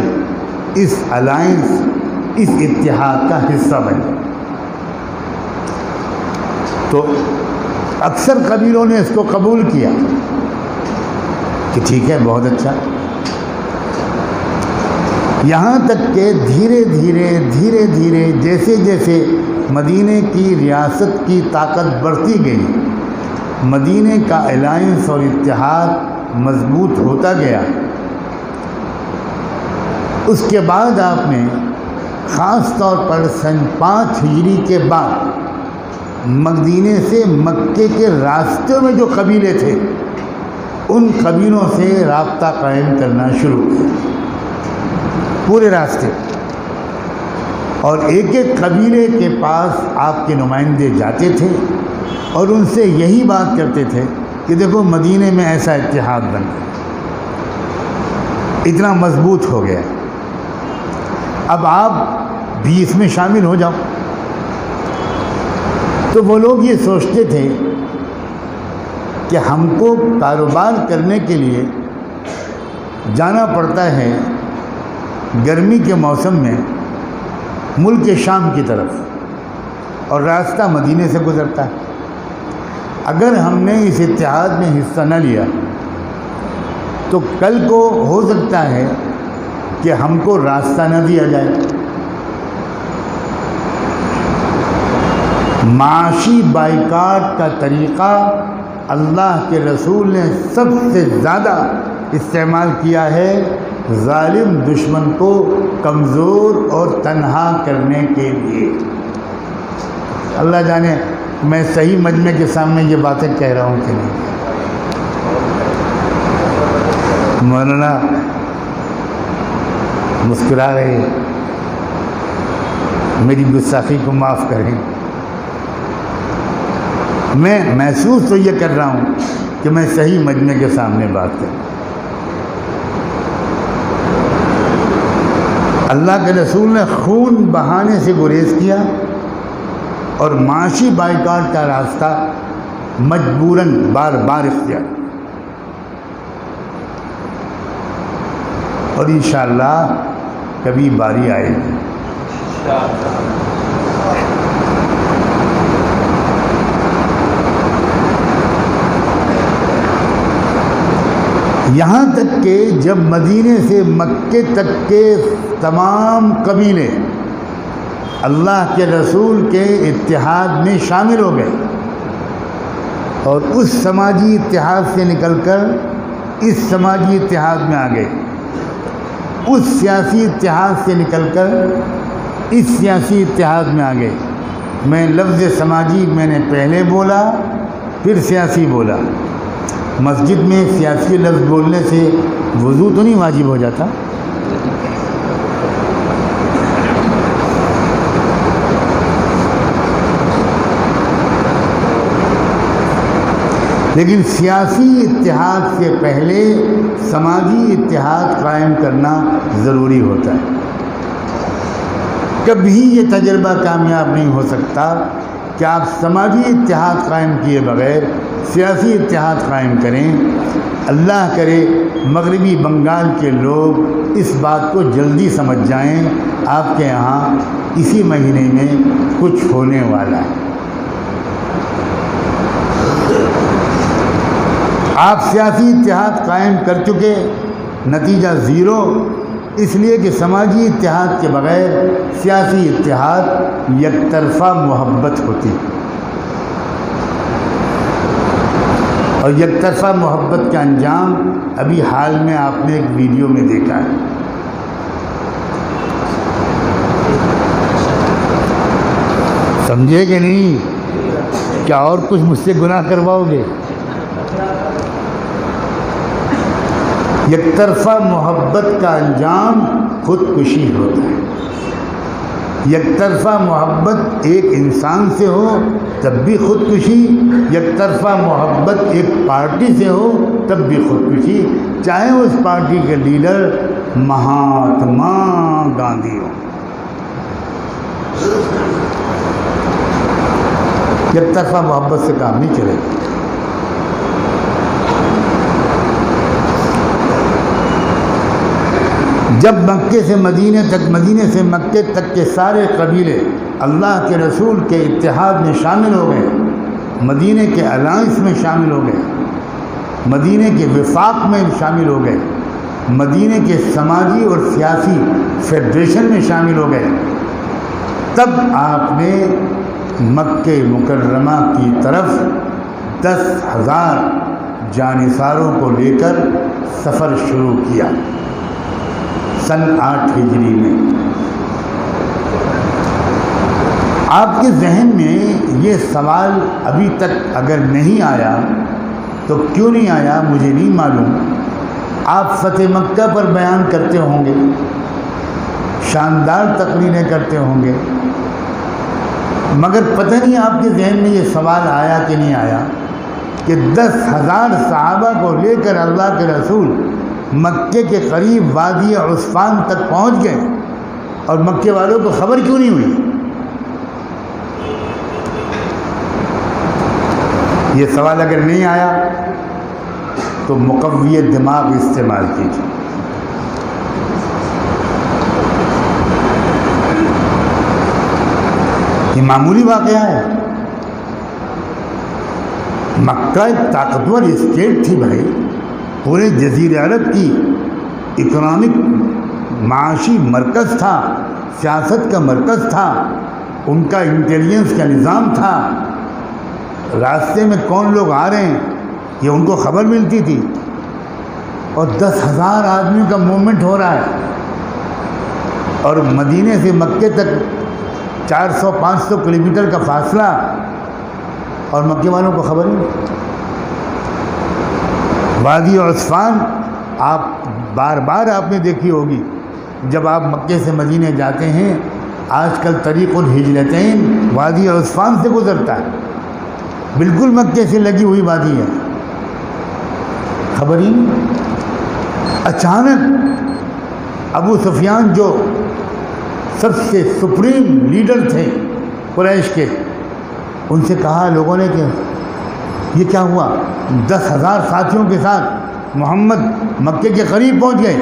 S1: اس الائنس، اس اتحاد کا حصہ بن جاؤ۔ تو اکثر قبیلوں نے اس کو قبول کیا کہ ٹھیک ہے، بہت اچھا، یہاں تک کہ دھیرے دھیرے جیسے جیسے مدینے کی ریاست کی طاقت بڑھتی گئی، مدینے کا الائنس اور اتحاد مضبوط ہوتا گیا۔ اس کے بعد آپ نے خاص طور پر سن 5 ہجری کے بعد مدینے سے مکے کے راستے میں جو قبیلے تھے ان قبیلوں سے رابطہ قائم کرنا شروع کیا، پورے راستے، اور ایک ایک قبیلے کے پاس آپ کے نمائندے جاتے تھے اور ان سے یہی بات کرتے تھے کہ دیکھو مدینے میں ایسا اتحاد بن گیا، اتنا مضبوط ہو گیا، اب آپ بھی اس میں شامل ہو جاؤ۔ تو وہ لوگ یہ سوچتے تھے کہ ہم کو کاروبار کرنے کے لیے جانا پڑتا ہے گرمی کے موسم میں ملک شام کی طرف، اور راستہ مدینے سے گزرتا ہے۔ اگر ہم نے اس اتحاد میں حصہ نہ لیا تو کل کو ہو سکتا ہے کہ ہم کو راستہ نہ دیا جائے۔ معاشی بائیکاٹ کا طریقہ اللہ کے رسول نے سب سے زیادہ استعمال کیا ہے ظالم دشمن کو کمزور اور تنہا کرنے کے لیے۔ اللہ جانے میں صحیح مجمع کے سامنے یہ باتیں کہہ رہا ہوں کہ نہیں۔ مولانا مسکرا رہے، میری گستاخی کو معاف کریں، میں محسوس تو یہ کر رہا ہوں کہ میں صحیح مجمع کے سامنے بات کروں۔ اللہ کے رسول نے خون بہانے سے گریز کیا اور معاشی بائیکاٹ کا راستہ مجبوراً بار بار اختیار، اور انشاءاللہ کبھی باری آئے گی۔ یہاں تک کہ جب مدینے سے مکے تک کے تمام قبیلے اللہ کے رسول کے اتحاد میں شامل ہو گئے اور اس سماجی اتحاد سے نکل کر اس سماجی اتحاد میں آ گئے، اس سیاسی اتحاد سے نکل کر اس سیاسی اتحاد میں آ گئے۔ میں لفظ سماجی میں نے پہلے بولا، پھر سیاسی بولا۔ مسجد میں سیاسی لفظ بولنے سے وضو تو نہیں واجب ہو جاتا؟ لیکن سیاسی اتحاد سے پہلے سماجی اتحاد قائم کرنا ضروری ہوتا ہے۔ کبھی یہ تجربہ کامیاب نہیں ہو سکتا کہ آپ سماجی اتحاد قائم کیے بغیر سیاسی اتحاد قائم کریں۔ اللہ کرے مغربی بنگال کے لوگ اس بات کو جلدی سمجھ جائیں، آپ کے یہاں اسی مہینے میں کچھ ہونے والا ہے۔ آپ سیاسی اتحاد قائم کر چکے، نتیجہ زیرو، اس لیے کہ سماجی اتحاد کے بغیر سیاسی اتحاد یک طرفہ محبت ہوتی، اور یک طرفہ محبت کا انجام ابھی حال میں آپ نے ایک ویڈیو میں دیکھا ہے۔ سمجھے کہ نہیں؟ کیا اور کچھ مجھ سے گناہ کرواؤ گے؟ یک طرفہ محبت کا انجام خودکشی ہوتا ہے۔ یک طرفہ محبت ایک انسان سے ہو تب بھی خودکشی، یک طرفہ محبت ایک پارٹی سے ہو تب بھی خودکشی، چاہے اس پارٹی کے لیڈر مہاتما گاندھی ہو۔ یک طرفہ محبت سے کام نہیں چلے گا۔ جب مکے سے مدینے تک، مدینے سے مکے تک کے سارے قبیلے اللہ کے رسول کے اتحاد میں شامل ہو گئے، مدینے کے الائنس میں شامل ہو گئے، مدینے کے وفاق میں شامل ہو گئے، مدینے کے سماجی اور سیاسی فیڈریشن میں شامل ہو گئے، تب آپ نے مکہ مکرمہ کی طرف 10,000 جانثاروں کو لے کر سفر شروع کیا سن 8 ہجری میں۔ آپ کے ذہن میں یہ سوال ابھی تک اگر نہیں آیا تو کیوں نہیں آیا مجھے نہیں معلوم۔ آپ فتح مکہ پر بیان کرتے ہوں گے، شاندار تقریریں کرتے ہوں گے، مگر پتہ نہیں آپ کے ذہن میں یہ سوال آیا کہ نہیں آیا کہ 10,000 صحابہ کو لے کر اللہ کے رسول مکے کے قریب وادی عصفان تک پہنچ گئے اور مکے والوں کو خبر کیوں نہیں ہوئی؟ یہ سوال اگر نہیں آیا تو مقوی دماغ استعمال کیجیے۔ یہ معمولی واقعہ ہے۔ مکہ ایک طاقتور اسٹیٹ تھی بھائی، پورے جزیرہ عرب کی اکنامک معاشی مرکز تھا، سیاست کا مرکز تھا، ان کا انٹیلیجنس کا نظام تھا، راستے میں کون لوگ آ رہے ہیں یہ ان کو خبر ملتی تھی، اور 10,000 آدمیوں کا موومنٹ ہو رہا ہے، اور مدینے سے مکے تک 400-500 کلومیٹر کا فاصلہ، اور مکے والوں کو خبر نہیں۔ وادی عصفان آپ بار بار آپ نے دیکھی ہوگی، جب آپ مکے سے مدینے جاتے ہیں، آج کل طریق الہجرتین وادی عصفان سے گزرتا ہے، بالکل مکے سے لگی ہوئی وادی ہے، خبر ہی نہیں۔ اچانک ابو سفیان جو سب سے سپریم لیڈر تھے قریش کے، ان سے کہا لوگوں نے کہ یہ کیا ہوا؟ 10,000 ساتھیوں کے ساتھ محمد مکے کے قریب پہنچ گئے۔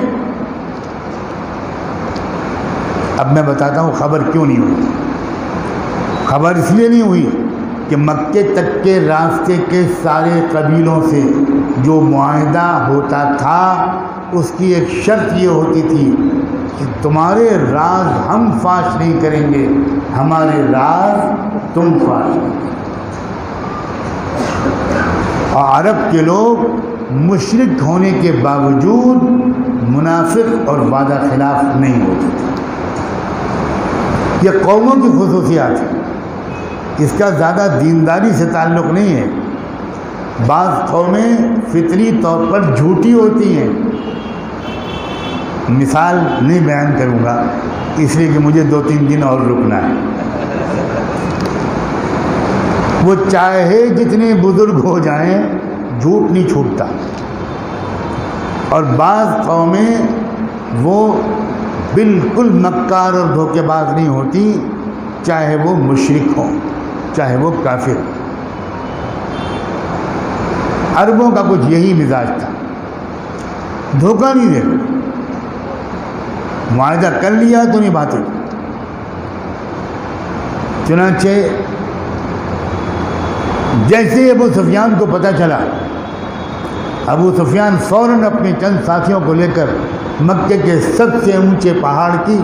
S1: اب میں بتاتا ہوں خبر کیوں نہیں ہوئی۔ خبر اس لیے نہیں ہوئی کہ مکے تک کے راستے کے سارے قبیلوں سے جو معاہدہ ہوتا تھا اس کی ایک شرط یہ ہوتی تھی کہ تمہارے راز ہم فاش نہیں کریں گے، ہمارے راز تم فاش نہیں کریں۔ اور عرب کے لوگ مشرک ہونے کے باوجود منافق اور وعدہ خلاف نہیں ہوتے تھے۔ یہ قوموں کی خصوصیات ہے، اس کا زیادہ دینداری سے تعلق نہیں ہے۔ بعض قومیں فطری طور پر جھوٹی ہوتی ہیں، مثال نہیں بیان کروں گا اس لیے کہ مجھے 2-3 دن اور رکنا ہے۔ وہ چاہے جتنے بزرگ ہو جائیں جھوٹ نہیں چھوٹتا، اور بعض قومیں وہ بالکل مکار اور دھوکے باز نہیں ہوتی، چاہے وہ مشرک ہوں چاہے وہ کافر ہوں۔ عربوں کا کچھ یہی مزاج تھا۔ دھوکہ نہیں دے، معاہدہ کر لیا تو نہیں باتیں۔ چنانچہ جیسے ابو سفیان کو پتہ چلا، ابو سفیان فوراً اپنے چند ساتھیوں کو لے کر مکے کے سب سے اونچے پہاڑ کی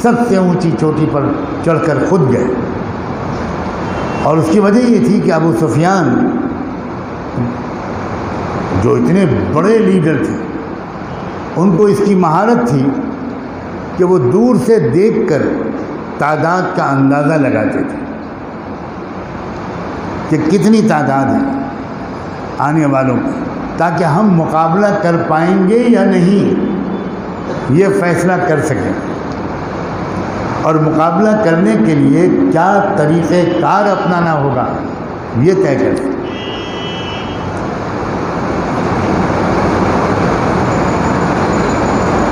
S1: سب سے اونچی چوٹی پر چڑھ کر خود گئے۔ اور اس کی وجہ یہ تھی کہ ابو سفیان جو اتنے بڑے لیڈر تھے، ان کو اس کی مہارت تھی کہ وہ دور سے دیکھ کر تعداد کا اندازہ لگاتے تھے کہ کتنی تعداد ہے آنے والوں کی، تاکہ ہم مقابلہ کر پائیں گے یا نہیں یہ فیصلہ کر سکیں، اور مقابلہ کرنے کے لیے کیا طریقہ کار اپنانا ہوگا یہ طے کر سکیں۔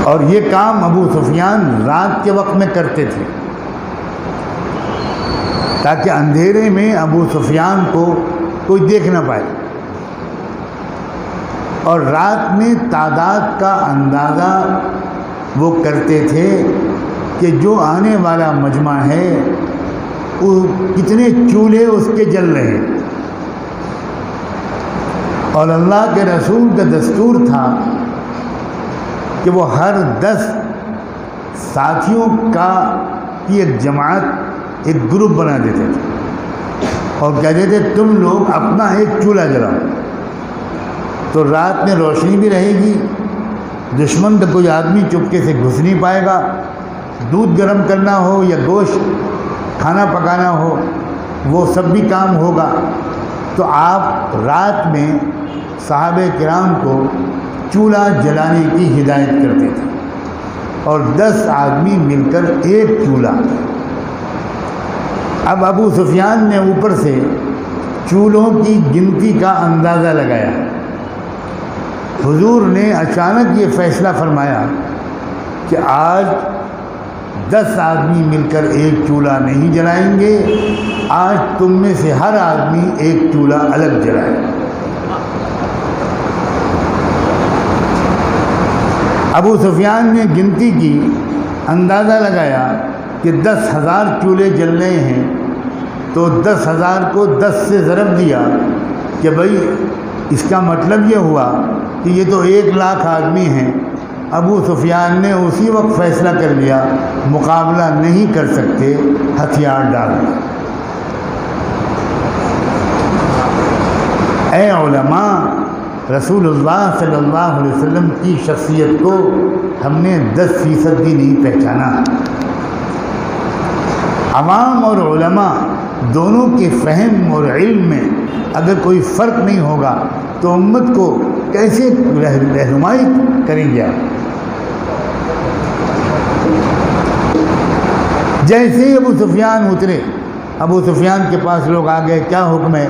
S1: اور یہ کام ابو سفیان رات کے وقت میں کرتے تھے تاکہ اندھیرے میں ابو سفیان کو کوئی دیکھ نہ پائے، اور رات میں تعداد کا اندازہ وہ کرتے تھے کہ جو آنے والا مجمع ہے وہ کتنے چولہے اس کے جل رہے ہیں۔ اور اللہ کے رسول کا دستور تھا کہ وہ ہر 10 ساتھیوں کی ایک جماعت، ایک گروپ بنا دیتے تھے اور کہتے تھے تم لوگ اپنا ایک چولہا جلاؤ، تو رات میں روشنی بھی رہے گی، دشمن کا کوئی آدمی چپکے سے گھس نہیں پائے گا، دودھ گرم کرنا ہو یا گوشت کھانا پکانا ہو وہ سب بھی کام ہوگا۔ تو آپ رات میں صحابہ کرام کو چولہا جلانے کی ہدایت کرتے تھے، اور 10 آدمی مل کر ایک چولہا۔ اب ابو سفیان نے اوپر سے چولہوں کی گنتی کا اندازہ لگایا۔ حضور نے اچانک یہ فیصلہ فرمایا کہ آج 10 آدمی مل کر ایک چولہا نہیں جلائیں گے، آج تم میں سے ہر آدمی ایک چولہا الگ جلائے۔ ابو سفیان نے گنتی کی، اندازہ لگایا کہ 10,000 چولہے جل رہے ہیں، تو 10,000 کو 10 سے ضرب دیا کہ بھائی اس کا مطلب یہ ہوا کہ یہ تو 1,00,000 آدمی ہیں۔ ابو سفیان نے اسی وقت فیصلہ کر لیا مقابلہ نہیں کر سکتے، ہتھیار ڈال دیا۔ اے علماء، رسول اللہ صلی اللہ علیہ وسلم کی شخصیت کو ہم نے 10% بھی نہیں پہچانا۔ عوام اور علماء دونوں کے فہم اور علم میں اگر کوئی فرق نہیں ہوگا تو امت کو کیسے رہنمائی کریں گے؟ جیسے ہی ابو سفیان اترے، ابو سفیان کے پاس لوگ آ گئے، کیا حکم ہے؟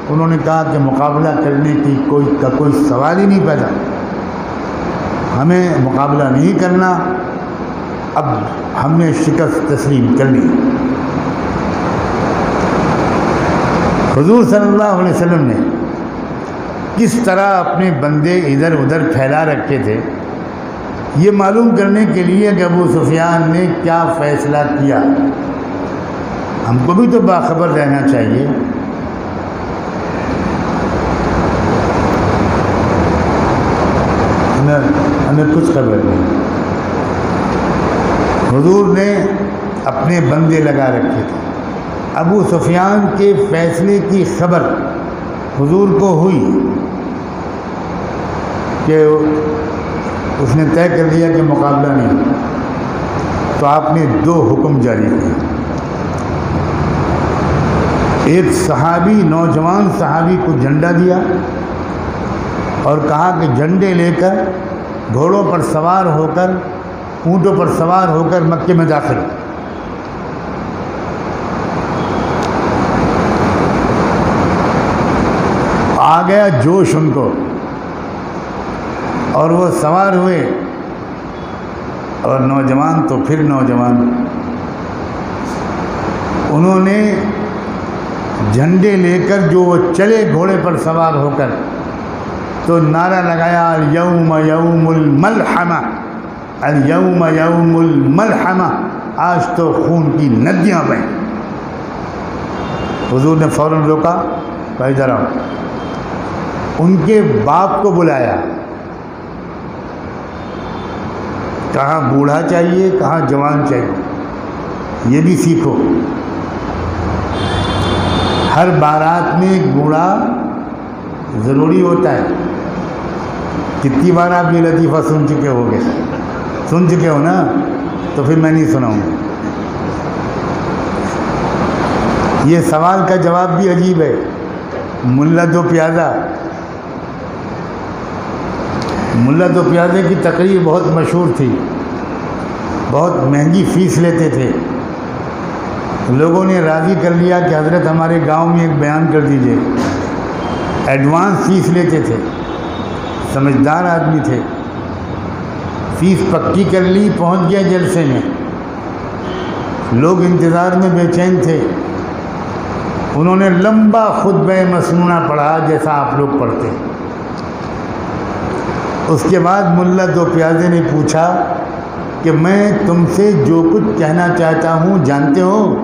S1: انہوں نے کہا کہ مقابلہ کرنے کی کوئی سوال ہی نہیں پیدا، ہمیں مقابلہ نہیں کرنا، اب ہم نے شکست تسلیم کر لی۔ حضور صلی اللہ علیہ وسلم نے کس طرح اپنے بندے ادھر ادھر پھیلا رکھے تھے یہ معلوم کرنے کے لیے کہ ابو سفیان نے کیا فیصلہ کیا، ہم کو بھی تو باخبر رہنا چاہیے۔ ہمیں کچھ خبر نہیں۔ حضور نے اپنے بندے لگا رکھے تھے، ابو سفیان کے فیصلے کی خبر حضور کو ہوئی کہ اس نے طے کر لیا کہ مقابلہ نہیں، تو آپ نے 2 حکم جاری کیے۔ ایک صحابی، نوجوان صحابی کو جھنڈا دیا اور کہا کہ جھنڈے لے کر گھوڑوں پر سوار ہو کر، اونٹوں پر سوار ہو کر مکے میں داخل۔ آ گیا جوش ان کو، اور وہ سوار ہوئے، اور نوجوان تو پھر نوجوان، انہوں نے جھنڈے لے کر جو وہ چلے گھوڑے پر سوار ہو کر تو نعرہ لگایا الیوم یوم الملحمہ، الیوم یوم الملحمہ، آج تو خون کی ندیاں بہیں۔ حضور نے فوراً روکا، بھائی ادھر آؤ۔ ان کے باپ کو بلایا، کہاں بوڑھا چاہیے کہاں جوان چاہیے، یہ بھی سیکھو۔ ہر بارات میں ایک بوڑھا ضروری ہوتا ہے۔ کتنی بار آپ یہ لطیفہ سن چکے ہو گے؟ سن چکے ہو نا، تو پھر میں نہیں سناؤں گا۔ یہ سوال کا جواب بھی عجیب ہے۔ ملا دو پیازا، ملا دو پیازے کی تقریر بہت مشہور تھی، بہت مہنگی فیس لیتے تھے۔ لوگوں نے راضی کر لیا کہ حضرت ہمارے گاؤں میں ایک بیان کر دیجئے۔ ایڈوانس فیس لیتے تھے، سمجھدار آدمی تھے۔ فیس پکی کر لی، پہنچ گیا جلسے میں، لوگ انتظار میں بے چین تھے۔ انہوں نے لمبا خطبہ مسنونہ پڑھا جیسا آپ لوگ پڑھتے۔ اس کے بعد ملا دو پیازے نے پوچھا کہ میں تم سے جو کچھ کہنا چاہتا ہوں جانتے ہو؟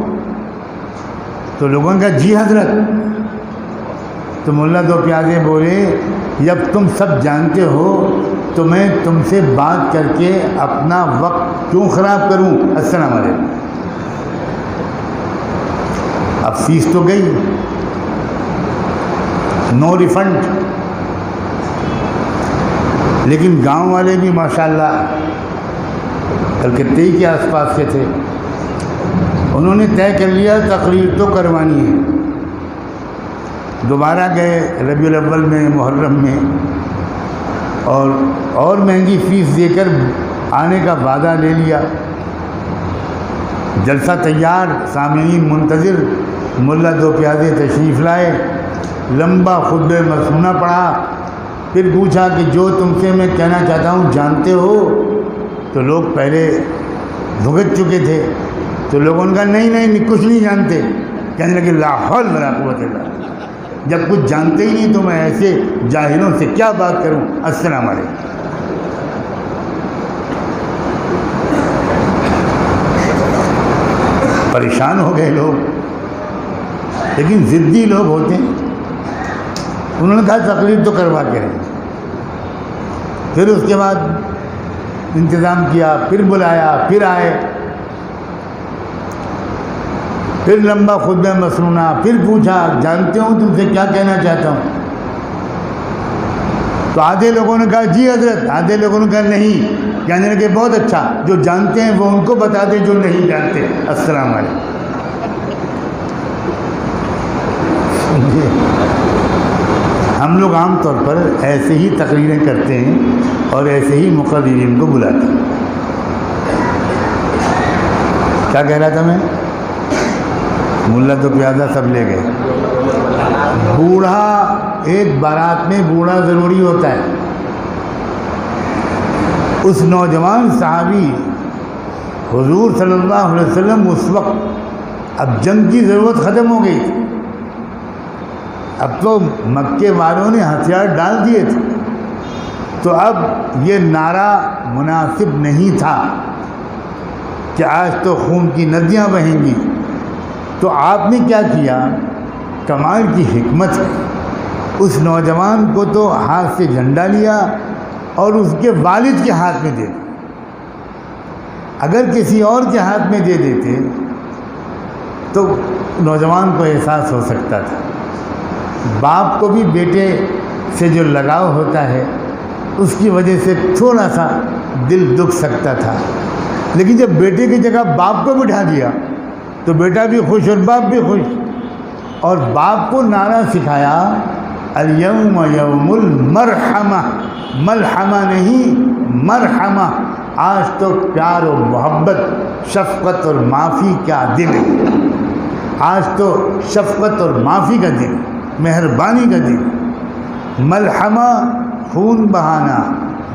S1: تو لوگوں نے کہا جی حضرت۔ تو ملا دو پیازے بولے جب تم سب جانتے ہو تو میں تم سے بات کر کے اپنا وقت کیوں خراب کروں؟ السلام علیکم۔ اب فیس تو گئی، نو ریفنڈ۔ لیکن گاؤں والے بھی ماشاءاللہ کلکتے کے آس پاس کے تھے، انہوں نے طے کر لیا تقریر تو کروانی ہے۔ دوبارہ گئے ربیع الاول میں، محرم میں، اور مہنگی فیس دے کر آنے کا وعدہ لے لیا۔ جلسہ تیار، سامعین منتظر، ملا دو پیازے تشریف لائے، لمبا خطبہ مسنونہ پڑھا، پھر پوچھا کہ جو تم سے میں کہنا چاہتا ہوں جانتے ہو؟ تو لوگ پہلے بھگت چکے تھے، تو لوگوں نے کہا نہیں کچھ نہیں جانتے۔ کہنے لگے لا حول ولا قوت الا باللہ، جب کچھ جانتے ہی نہیں تو میں ایسے جاہلوں سے کیا بات کروں؟ السلام علیکم۔ پریشان ہو گئے لوگ، لیکن ضدی لوگ ہوتے ہیں۔ انہوں نے کہا تقریر تو کروا کے رہے۔ پھر اس کے بعد انتظام کیا، پھر بلایا، پھر آئے، پھر لمبا خطبہ مسنونہ، پھر پوچھا جانتے ہوں تم سے کیا کہنا چاہتا ہوں؟ تو آدھے لوگوں نے کہا جی حضرت، آدھے لوگوں نے کہا نہیں۔ کہنے لگے بہت اچھا، جو جانتے ہیں وہ ان کو بتا دیں جو نہیں جانتے۔ السلام علیکم۔ ہم لوگ عام طور پر ایسے ہی تقریریں کرتے ہیں اور ایسے ہی مقررین کو بلاتے ہیں۔ کیا کہہ رہا تھا میں؟ ملا تو پیازا سب لے گئے۔ بوڑھا، ایک بارات میں بوڑھا ضروری ہوتا ہے۔ اس نوجوان صحابی حضور صلی اللہ علیہ وسلم اس وقت، اب جنگ کی ضرورت ختم ہو گئی تھی، اب تو مکے والوں نے ہتھیار ڈال دیے تھے، تو اب یہ نعرہ مناسب نہیں تھا کہ آج تو خون کی ندیاں بہیں گی۔ تو آپ نے کیا کیا؟ کمال کی حکمت ہے، اس نوجوان کو تو ہاتھ سے جھنڈا لیا اور اس کے والد کے ہاتھ میں دے دیا۔ اگر کسی اور کے ہاتھ میں دے دیتے تو نوجوان کو احساس ہو سکتا تھا۔ باپ کو بھی بیٹے سے جو لگاؤ ہوتا ہے اس کی وجہ سے تھوڑا سا دل دکھ سکتا تھا، لیکن جب بیٹے کی جگہ باپ کو بٹھا دیا تو بیٹا بھی خوش اور باپ بھی خوش۔ اور باپ کو نعرہ سکھایا الیوم یوم المرحمہ، ملحمہ نہیں مرحمہ، آج تو پیار و محبت، شفقت اور معافی کا دن ہے، آج تو شفقت اور معافی کا دن، مہربانی کا دن۔ ملحمہ خون بہانا،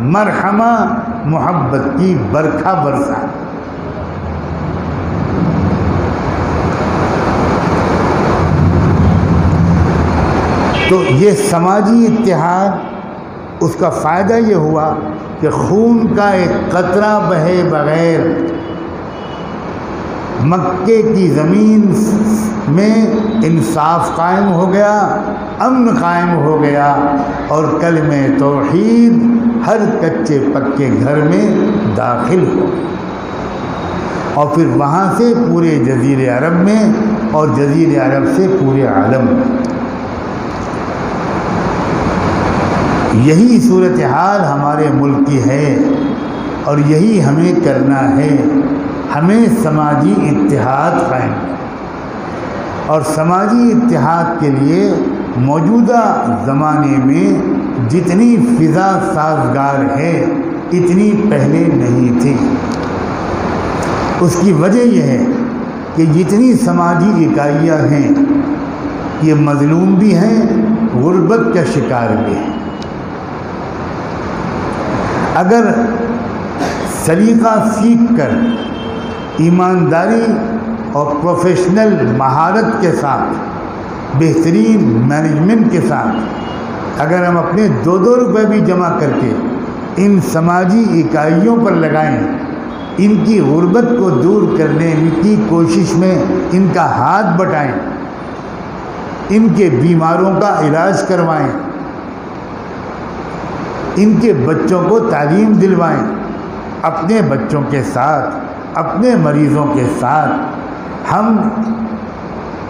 S1: مرحمہ محبت کی برکھا برسا۔ تو یہ سماجی اتحاد اس کا فائدہ یہ ہوا کہ خون کا ایک قطرہ بہے بغیر مکے کی زمین میں انصاف قائم ہو گیا، امن قائم ہو گیا، اور کلمہ توحید ہر کچے پکے گھر میں داخل ہو گیا، اور پھر وہاں سے پورے جزیرے عرب میں اور جزیرے عرب سے پورے عالم میں۔ یہی صورتحال ہمارے ملک کی ہے اور یہی ہمیں کرنا ہے۔ ہمیں سماجی اتحاد قائم ہے، اور سماجی اتحاد کے لیے موجودہ زمانے میں جتنی فضا سازگار ہے اتنی پہلے نہیں تھی۔ اس کی وجہ یہ ہے کہ جتنی سماجی اکائیاں ہیں یہ مظلوم بھی ہیں، غربت کا شکار بھی ہیں۔ اگر سلیقہ سیکھ کر ایمانداری اور پروفیشنل مہارت کے ساتھ، بہترین مینجمنٹ کے ساتھ اگر ہم اپنے 2 روپے بھی جمع کر کے ان سماجی اکائیوں پر لگائیں، ان کی غربت کو دور کرنے کی کوشش میں ان کا ہاتھ بٹائیں، ان کے بیماروں کا علاج کروائیں، ان کے بچوں کو تعلیم دلوائیں، اپنے بچوں کے ساتھ، اپنے مریضوں کے ساتھ ہم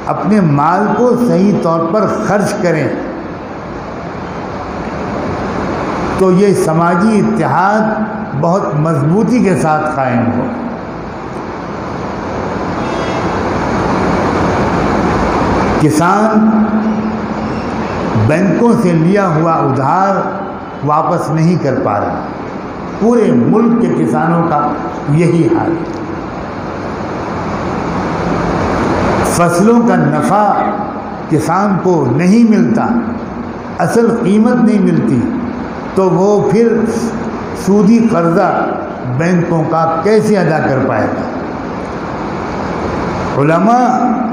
S1: اپنے مال کو صحیح طور پر خرچ کریں، تو یہ سماجی اتحاد بہت مضبوطی کے ساتھ قائم ہو۔ کسان بینکوں سے لیا ہوا ادھار واپس نہیں کر پا رہا، پورے ملک کے کسانوں کا یہی حال ہے۔ فصلوں کا نفع کسان کو نہیں ملتا، اصل قیمت نہیں ملتی، تو وہ پھر سودی قرضہ بینکوں کا کیسے ادا کر پائے گا؟ علماء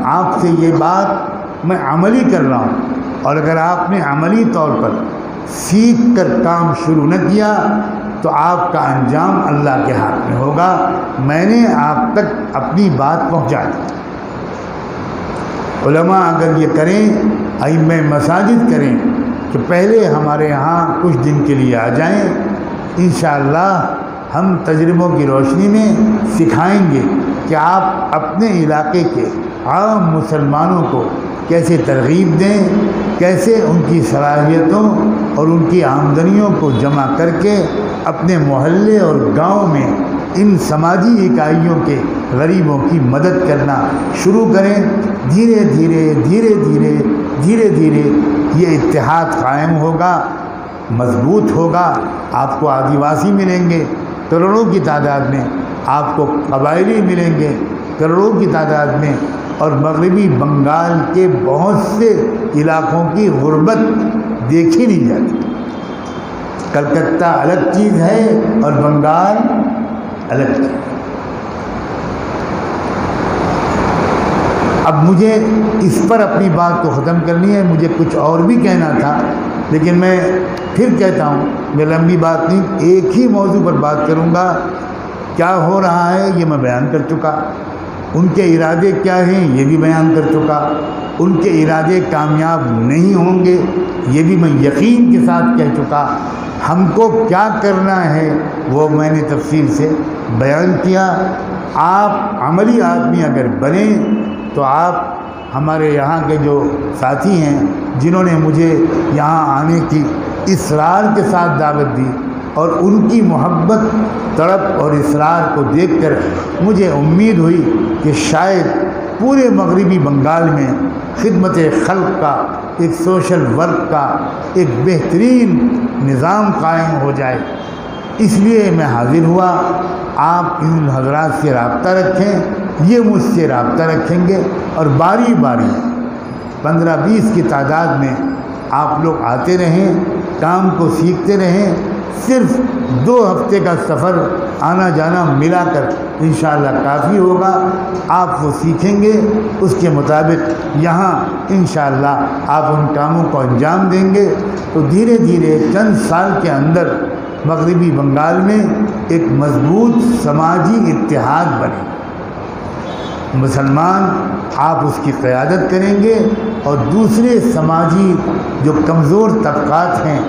S1: آپ سے یہ بات میں عملی کر رہا ہوں، اور اگر آپ نے عملی طور پر سیکھ کر کام شروع نہ کیا تو آپ کا انجام اللہ کے ہاتھ میں ہوگا۔ میں نے آپ تک اپنی بات پہنچا دی۔ علماء اگر یہ کریں، ائمہ مساجد کریں کہ پہلے ہمارے یہاں کچھ دن کے لیے آ جائیں، انشاءاللہ ہم تجربوں کی روشنی میں سکھائیں گے کہ آپ اپنے علاقے کے عام مسلمانوں کو کیسے ترغیب دیں، کیسے ان کی صلاحیتوں اور ان کی آمدنیوں کو جمع کر کے اپنے محلے اور گاؤں میں ان سماجی اکائیوں کے غریبوں کی مدد کرنا شروع کریں۔ دھیرے دھیرے دھیرے دھیرے دھیرے دھیرے یہ اتحاد قائم ہوگا، مضبوط ہوگا۔ آپ کو آدیواسی ملیں گے کروڑوں کی تعداد میں، آپ کو قبائلی ملیں گے کروڑوں کی تعداد میں، اور مغربی بنگال کے بہت سے علاقوں کی غربت دیکھی نہیں جاتی۔ کلکتہ الگ چیز ہے اور بنگال الگ چیز۔ اب مجھے اس پر اپنی بات کو ختم کرنی ہے، مجھے کچھ اور بھی کہنا تھا، لیکن میں پھر کہتا ہوں میں لمبی بات نہیں، ایک ہی موضوع پر بات کروں گا۔ کیا ہو رہا ہے یہ میں بیان کر چکا، ان کے ارادے کیا ہیں یہ بھی بیان کر چکا، ان کے ارادے کامیاب نہیں ہوں گے یہ بھی میں یقین کے ساتھ کہہ چکا۔ ہم کو کیا کرنا ہے وہ میں نے تفصیل سے بیان کیا۔ آپ عملی آدمی اگر بنیں تو آپ ہمارے یہاں کے جو ساتھی ہیں جنہوں نے مجھے یہاں آنے کی اصرار کے ساتھ دعوت دی، اور ان کی محبت، تڑپ اور اصرار کو دیکھ کر مجھے امید ہوئی کہ شاید پورے مغربی بنگال میں خدمت خلق کا، ایک سوشل ورک کا ایک بہترین نظام قائم ہو جائے۔ اس لیے میں حاضر ہوا۔ آپ ان حضرات سے رابطہ رکھیں، یہ مجھ سے رابطہ رکھیں گے، اور باری باری 15-20 کی تعداد میں آپ لوگ آتے رہیں، کام کو سیکھتے رہیں۔ صرف 2 ہفتے کا سفر آنا جانا ملا کر انشاءاللہ کافی ہوگا۔ آپ وہ سیکھیں گے، اس کے مطابق یہاں انشاءاللہ آپ ان کاموں کو انجام دیں گے۔ تو دھیرے دھیرے چند سال کے اندر مغربی بنگال میں ایک مضبوط سماجی اتحاد بنے. مسلمان آپ اس کی قیادت کریں گے اور دوسرے سماجی جو کمزور طبقات ہیں،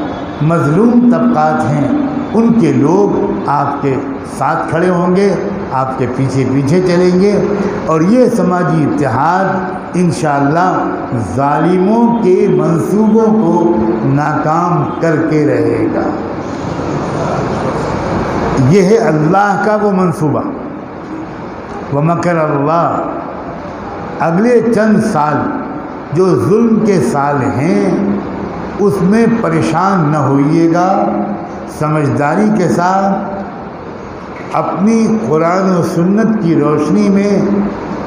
S1: مظلوم طبقات ہیں، ان کے لوگ آپ کے ساتھ کھڑے ہوں گے، آپ کے پیچھے پیچھے چلیں گے، اور یہ سماجی اتحاد انشاءاللہ ظالموں کے منصوبوں کو ناکام کر کے رہے گا. یہ ہے اللہ کا وہ منصوبہ. وَمَكَرَ اللَّهُ، اگلے چند سال جو ظلم کے سال ہیں اس میں پریشان نہ ہوئیے گا، سمجھداری کے ساتھ اپنی قرآن و سنت کی روشنی میں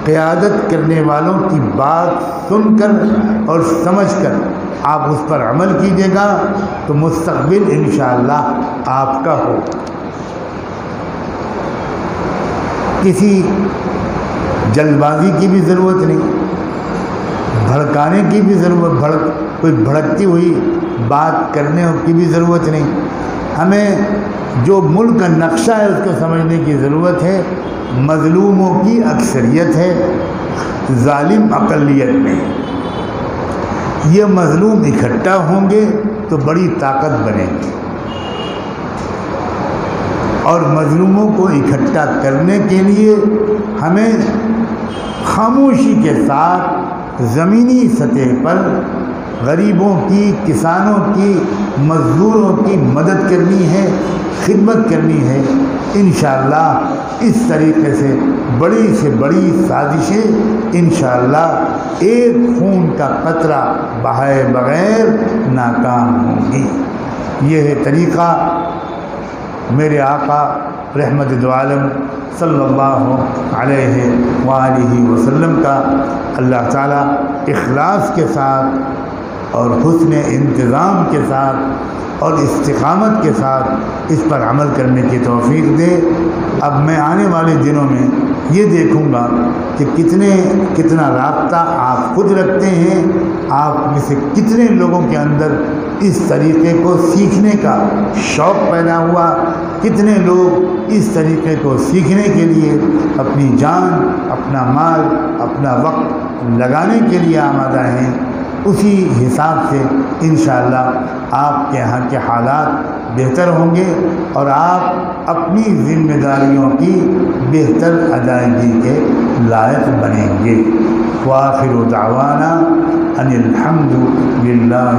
S1: قیادت کرنے والوں کی بات سن کر اور سمجھ کر آپ اس پر عمل کیجیے گا تو مستقبل انشاءاللہ آپ کا ہو. کسی جلد بازی کی بھی ضرورت نہیں، بھڑکانے کی بھی ضرورت، کوئی بھڑکتی ہوئی بات کرنے کی بھی ضرورت نہیں. ہمیں جو ملک کا نقشہ ہے اس کو سمجھنے کی ضرورت ہے. مظلوموں کی اکثریت ہے، ظالم اقلیت میں. یہ مظلوم اکٹھا ہوں گے تو بڑی طاقت بنے گی، اور مظلوموں کو اکٹھا کرنے کے لیے ہمیں خاموشی کے ساتھ زمینی سطح پر غریبوں کی، کسانوں کی، مزدوروں کی مدد کرنی ہے، خدمت کرنی ہے. انشاءاللہ اس طریقے سے بڑی سازشیں انشاءاللہ ایک خون کا قطرہ بہائے بغیر ناکام ہوں گی. یہ ہے طریقہ میرے آقا رحمت دو عالم صلی اللہ علیہ وآلہ وسلم کا. اللہ تعالیٰ اخلاص کے ساتھ اور حسن انتظام کے ساتھ اور استقامت کے ساتھ اس پر عمل کرنے کی توفیق دے. اب میں آنے والے دنوں میں یہ دیکھوں گا کہ کتنا رابطہ آپ خود رکھتے ہیں، آپ میں سے کتنے لوگوں کے اندر اس طریقے کو سیکھنے کا شوق پیدا ہوا، کتنے لوگ اس طریقے کو سیکھنے کے لیے اپنی جان، اپنا مال، اپنا وقت لگانے کے لیے آمادہ ہیں. اسی حساب سے انشاءاللہ آپ کے یہاں کے حالات بہتر ہوں گے اور آپ اپنی ذمہ داریوں کی بہتر ادائیگی کے لائق بنیں گے. وآخر دعوانا ان الحمد للہ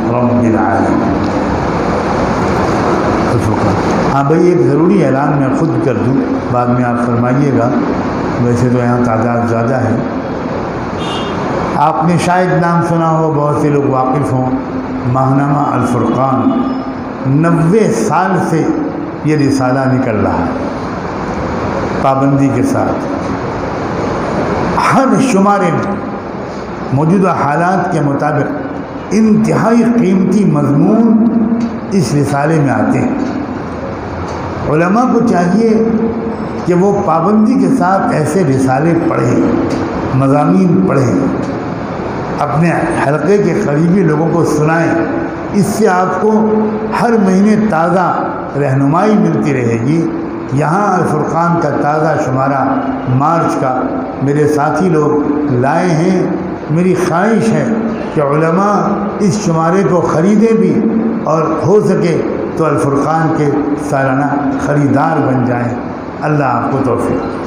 S1: رب العالمین. ہاں بھائی، ایک ضروری اعلان میں خود کر دوں، بعد میں آپ فرمائیے گا. ویسے تو یہاں تعداد زیادہ ہے. آپ نے شاید نام سنا ہو، بہت سے لوگ واقف ہوں، ماہنامہ الفرقان. 90 سال سے یہ رسالہ نکل رہا ہے پابندی کے ساتھ. ہر شمارے میں موجودہ حالات کے مطابق انتہائی قیمتی مضمون اس رسالے میں آتے ہیں. علماء کو چاہیے کہ وہ پابندی کے ساتھ ایسے رسالے پڑھیں، مضامین پڑھیں، اپنے حلقے کے قریبی لوگوں کو سنائیں. اس سے آپ کو ہر مہینے تازہ رہنمائی ملتی رہے گی. یہاں الفرقان کا تازہ شمارہ مارچ کا میرے ساتھی لوگ لائے ہیں. میری خواہش ہے کہ علماء اس شمارے کو خریدیں بھی اور ہو سکے تو الفرقان کے سالانہ خریدار بن جائیں. اللہ آپ کو توفیق.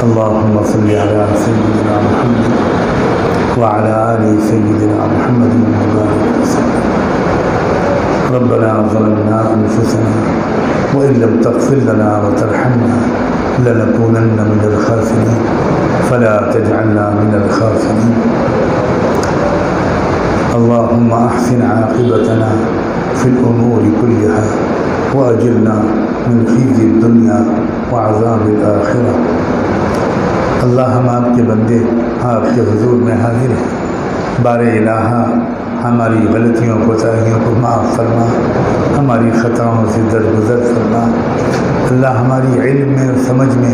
S1: اللهم صل على سيدنا محمد وعلى آل سيدنا محمد وبارك وسلم. ربنا ظلمنا أنفسنا وإن لم تغفر لنا وترحمنا لنكونن من الخاسرين فلا تجعلنا من الخاسرين. اللهم أحسن عاقبتنا في الأمور كلها وأجرنا من خزي الدنيا وعذاب الآخرة. اللہ ہم آپ کے بندے آپ کے حضور میں حاضر ہیں۔ بار الہ ہماری غلطیوں کوتاہیوں کو معاف فرما، ہماری خطاؤں سے درگزر فرما۔ اللہ ہماری علم میں اور سمجھ میں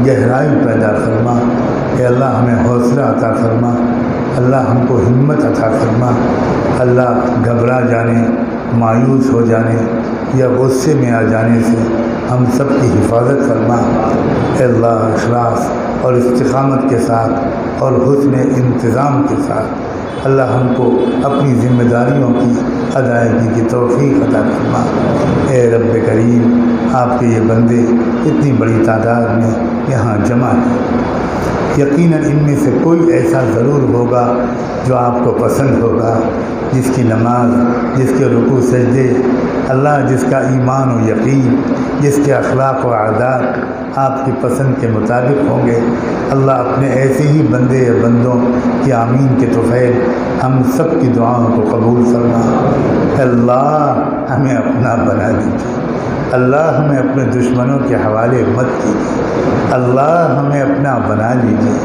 S1: گہرائی پیدا فرما۔ اے اللہ ہمیں حوصلہ عطا فرما، اللہ ہم کو ہمت عطا فرما۔ اللہ گھبرا جانے، مایوس ہو جانے یا غصے میں آ جانے سے ہم سب کی حفاظت فرما۔ اے اللہ اخلاص اور استقامت کے ساتھ اور حسن انتظام کے ساتھ اللہ ہم کو اپنی ذمہ داریوں کی ادائیگی کی توفیق عطا فرما۔ اے رب کریم، آپ کے یہ بندے اتنی بڑی تعداد میں یہاں جمع ہیں، یقیناً ان میں سے کوئی ایسا ضرور ہوگا جو آپ کو پسند ہوگا، جس کی نماز، جس کے رکوع سجدے، اللہ جس کا ایمان و یقین، جس کے اخلاق و عادات آپ کی پسند کے مطابق ہوں گے۔ اللہ اپنے ایسے ہی بندے یا بندوں کی آمین کے طفیل ہم سب کی دعاؤں کو قبول فرما۔ اللہ ہمیں اپنا بنا دیجیے، اللہ ہمیں اپنے دشمنوں کے حوالے مت کیجیے، اللہ ہمیں اپنا بنا لیجیے،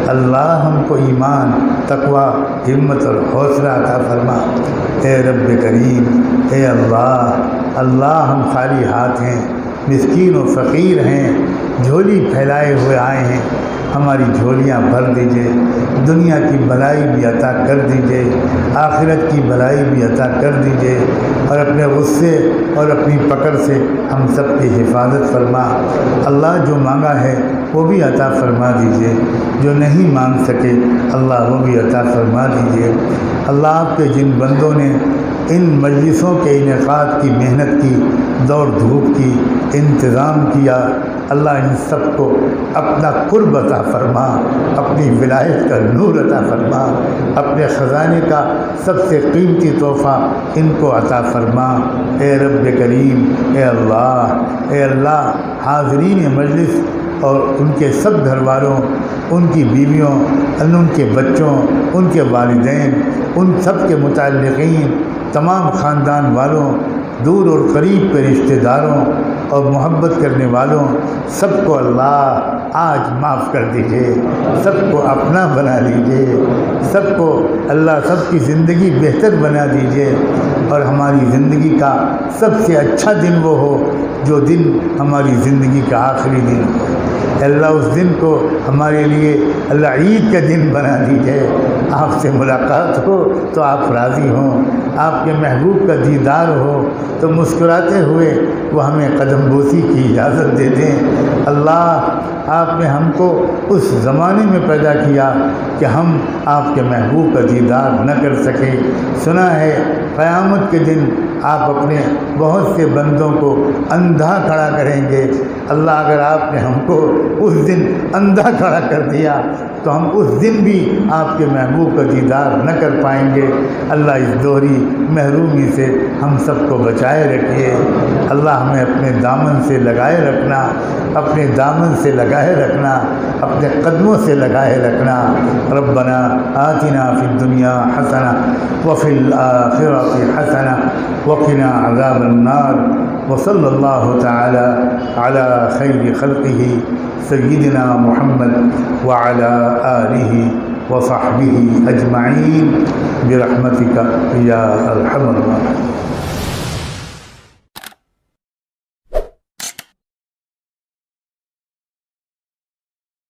S1: اللہ ہم کو ایمان، تقوی، ہمت اور حوصلہ عطا فرما۔ اے رب کریم، اے اللہ ہم خالی ہاتھ ہیں، مسکین و فقیر ہیں، جھولی پھیلائے ہوئے آئے ہیں، ہماری جھولیاں بھر دیجیے، دنیا کی بلائی بھی عطا کر دیجیے، آخرت کی بلائی بھی عطا کر دیجیے، اور اپنے غصے اور اپنی پکڑ سے ہم سب کی حفاظت فرما۔ اللہ جو مانگا ہے وہ بھی عطا فرما دیجیے، جو نہیں مانگ سکے اللہ وہ بھی عطا فرما دیجیے۔ اللہ آپ کے جن بندوں نے ان مجلسوں کے انعقاد کی محنت کی، دوڑ دھوپ کی، انتظام کیا، اللہ ان سب کو اپنا قرب عطا فرما، اپنی ولایت کا نور عطا فرما، اپنے خزانے کا سب سے قیمتی تحفہ ان کو عطا فرما۔ اے رب کریم، اے اللہ حاضرین مجلس اور ان کے سب گھر والوں، ان کی بیویوں، ان کے بچوں، ان کے والدین، ان سب کے متعلقین، تمام خاندان والوں، دور اور قریب کے رشتہ داروں اور محبت کرنے والوں، سب کو اللہ آج معاف کر دیجیے، سب کو اپنا بنا لیجیے، سب کو اللہ سب کی زندگی بہتر بنا دیجیے، اور ہماری زندگی کا سب سے اچھا دن وہ ہو جو دن ہماری زندگی کا آخری دن ہو۔ اللہ اس دن کو ہمارے لیے اللہ عید کا دن بنا دیجیے، آپ سے ملاقات ہو تو آپ راضی ہوں، آپ کے محبوب کا دیدار ہو تو مسکراتے ہوئے وہ ہمیں قدم بوسی کی اجازت دے دیں۔ اللہ آپ نے ہم کو اس زمانے میں پیدا کیا کہ ہم آپ کے محبوب کا دیدار نہ کر سکے۔ سنا ہے قیامت کے دن آپ اپنے بہت سے بندوں کو اندھا کھڑا کریں گے۔ اللہ اگر آپ نے ہم کو اس دن اندھا کھڑا کر دیا تو ہم اس دن بھی آپ کے محبوب کا دیدار نہ کر پائیں گے۔ اللہ اس دوہری محرومی سے ہم سب کو بچائے رکھیے۔ اللہ ہمیں اپنے دامن سے لگائے رکھنا، اپنے دامن سے لگائے رکھنا، اپنے قدموں سے لگائے رکھنا۔ ربنا آتنا فی الدنیا حسنہ وفی الآخرۃ حسنہ وقنا عذاب النار، وصلی اللہ تعالی علی خیر خلقہ سیدنا محمد وعلی آلہ وصحبہ اجمعین برحمتک یا ارحم الراحمین۔